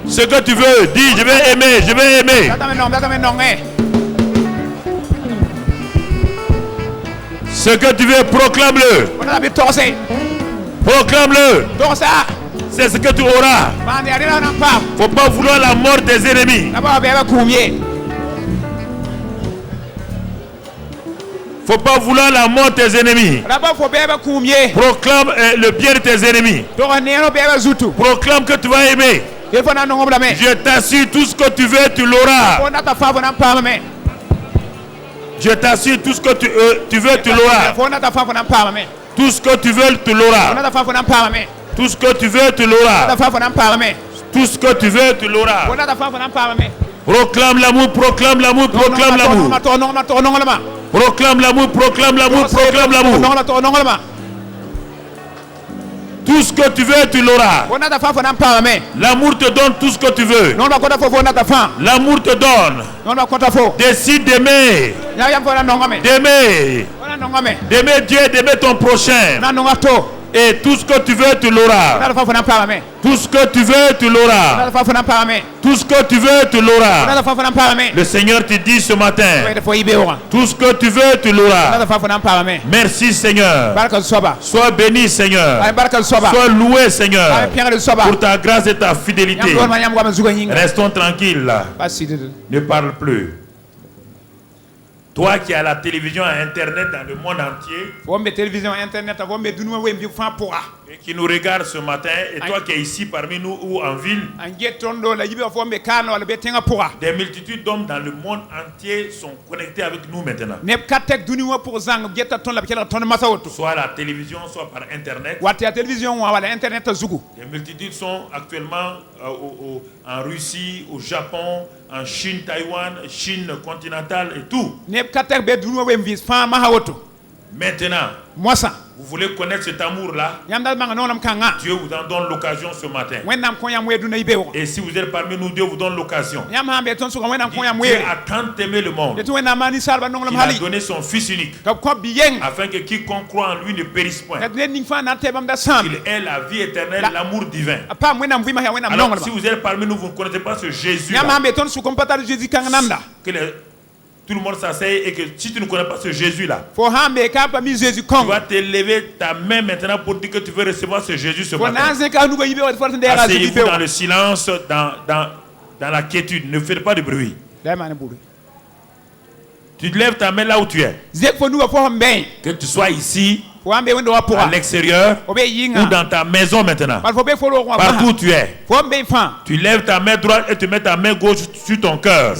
Ce que tu veux, dis, je vais aimer, je vais aimer. Ce que tu veux, proclame-le. Proclame-le. C'est ce que tu auras. Faut pas vouloir la mort des ennemis. Faut pas vouloir la mort de tes ennemis. Proclame le bien de tes ennemis. Proclame que tu vas aimer. Je t'assure, tout ce que tu veux, tu l'auras. Je t'assure, tout ce que tu veux, tu l'auras. Tout ce que tu veux, tu l'auras. Tout ce que tu veux, tu l'auras. Tout ce que tu veux, tu l'auras. Proclame l'amour, proclame l'amour, proclame l'amour. Proclame l'amour, proclame l'amour, proclame l'amour. Tout ce que tu veux, tu l'auras. L'amour te donne tout ce que tu veux. L'amour te donne. Décide d'aimer. D'aimer Dieu, d'aimer ton prochain. Et tout ce que tu veux, tu l'auras. Tout ce que tu veux, tu l'auras. Tout ce que tu veux, tu l'auras. Le Seigneur te dit ce matin, tout ce que tu veux, tu l'auras. Merci Seigneur. Sois béni Seigneur. Sois loué Seigneur pour ta grâce et ta fidélité. Restons tranquilles. Ne parle plus. Toi qui as la télévision et Internet dans le monde entier, et qui nous regarde ce matin, et toi qui es ici parmi nous ou en ville, des multitudes d'hommes dans le monde entier sont connectés avec nous maintenant. Soit la télévision, soit par Internet. Les multitudes sont actuellement en Russie, au Japon, en Chine, Taïwan, Chine continentale et tout. Maintenant, vous voulez connaître cet amour-là? Dieu vous en donne l'occasion ce matin. Et si vous êtes parmi nous, Dieu vous donne l'occasion. Dieu a tant aimé le monde qu'il a donné son Fils unique afin que quiconque croit en lui ne périsse point. Il est la vie éternelle, l'amour divin. Alors si vous êtes parmi nous, vous ne connaissez pas ce Jésus-là. Tout le monde s'asseye et que si tu ne connais pas ce Jésus-là, tu vas te lever ta main maintenant pour dire que tu veux recevoir ce Jésus ce matin. Asseyez-vous dans le silence, dans la quiétude. Ne faites pas de bruit. Tu te lèves ta main là où tu es. Que tu sois ici, à l'extérieur ou dans ta maison maintenant. Partout où tu es. Tu lèves ta main droite et tu mets ta main gauche sur ton cœur.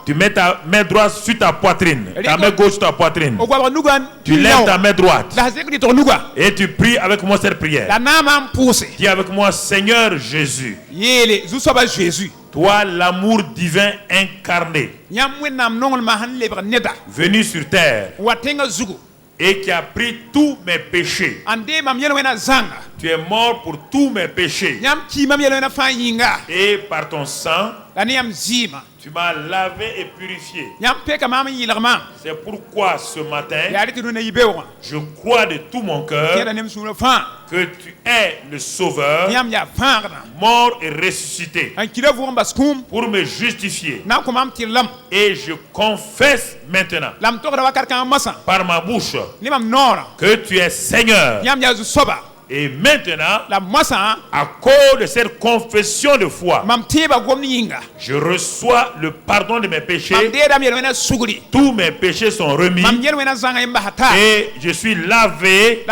Tu mets ta main droite sur ta poitrine. Ta main gauche sur ta poitrine. Tu lèves ta main droite. Et tu pries avec moi cette prière. Dis avec moi, Seigneur Jésus. Toi, l'amour divin incarné, venu sur terre, et qui a pris tous mes péchés. Tu es mort pour tous mes péchés. Et par ton sang, tu m'as lavé et purifié. C'est pourquoi ce matin, je crois de tout mon cœur que tu es le Sauveur, mort et ressuscité, pour me justifier. Et je confesse maintenant, par ma bouche, que tu es Seigneur. Et maintenant, à cause de cette confession de foi, je reçois le pardon de mes péchés. Tous mes péchés sont remis. Et je suis lavé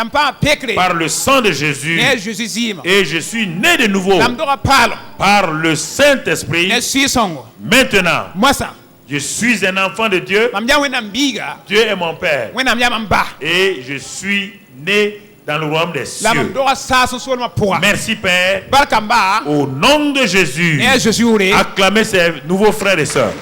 par le sang de Jésus. Et je suis né de nouveau par le Saint-Esprit. Maintenant, je suis un enfant de Dieu. Dieu est mon Père. Et je suis né dans le royaume des cieux. Merci Père. Au nom de Jésus, acclamez ces nouveaux frères et sœurs.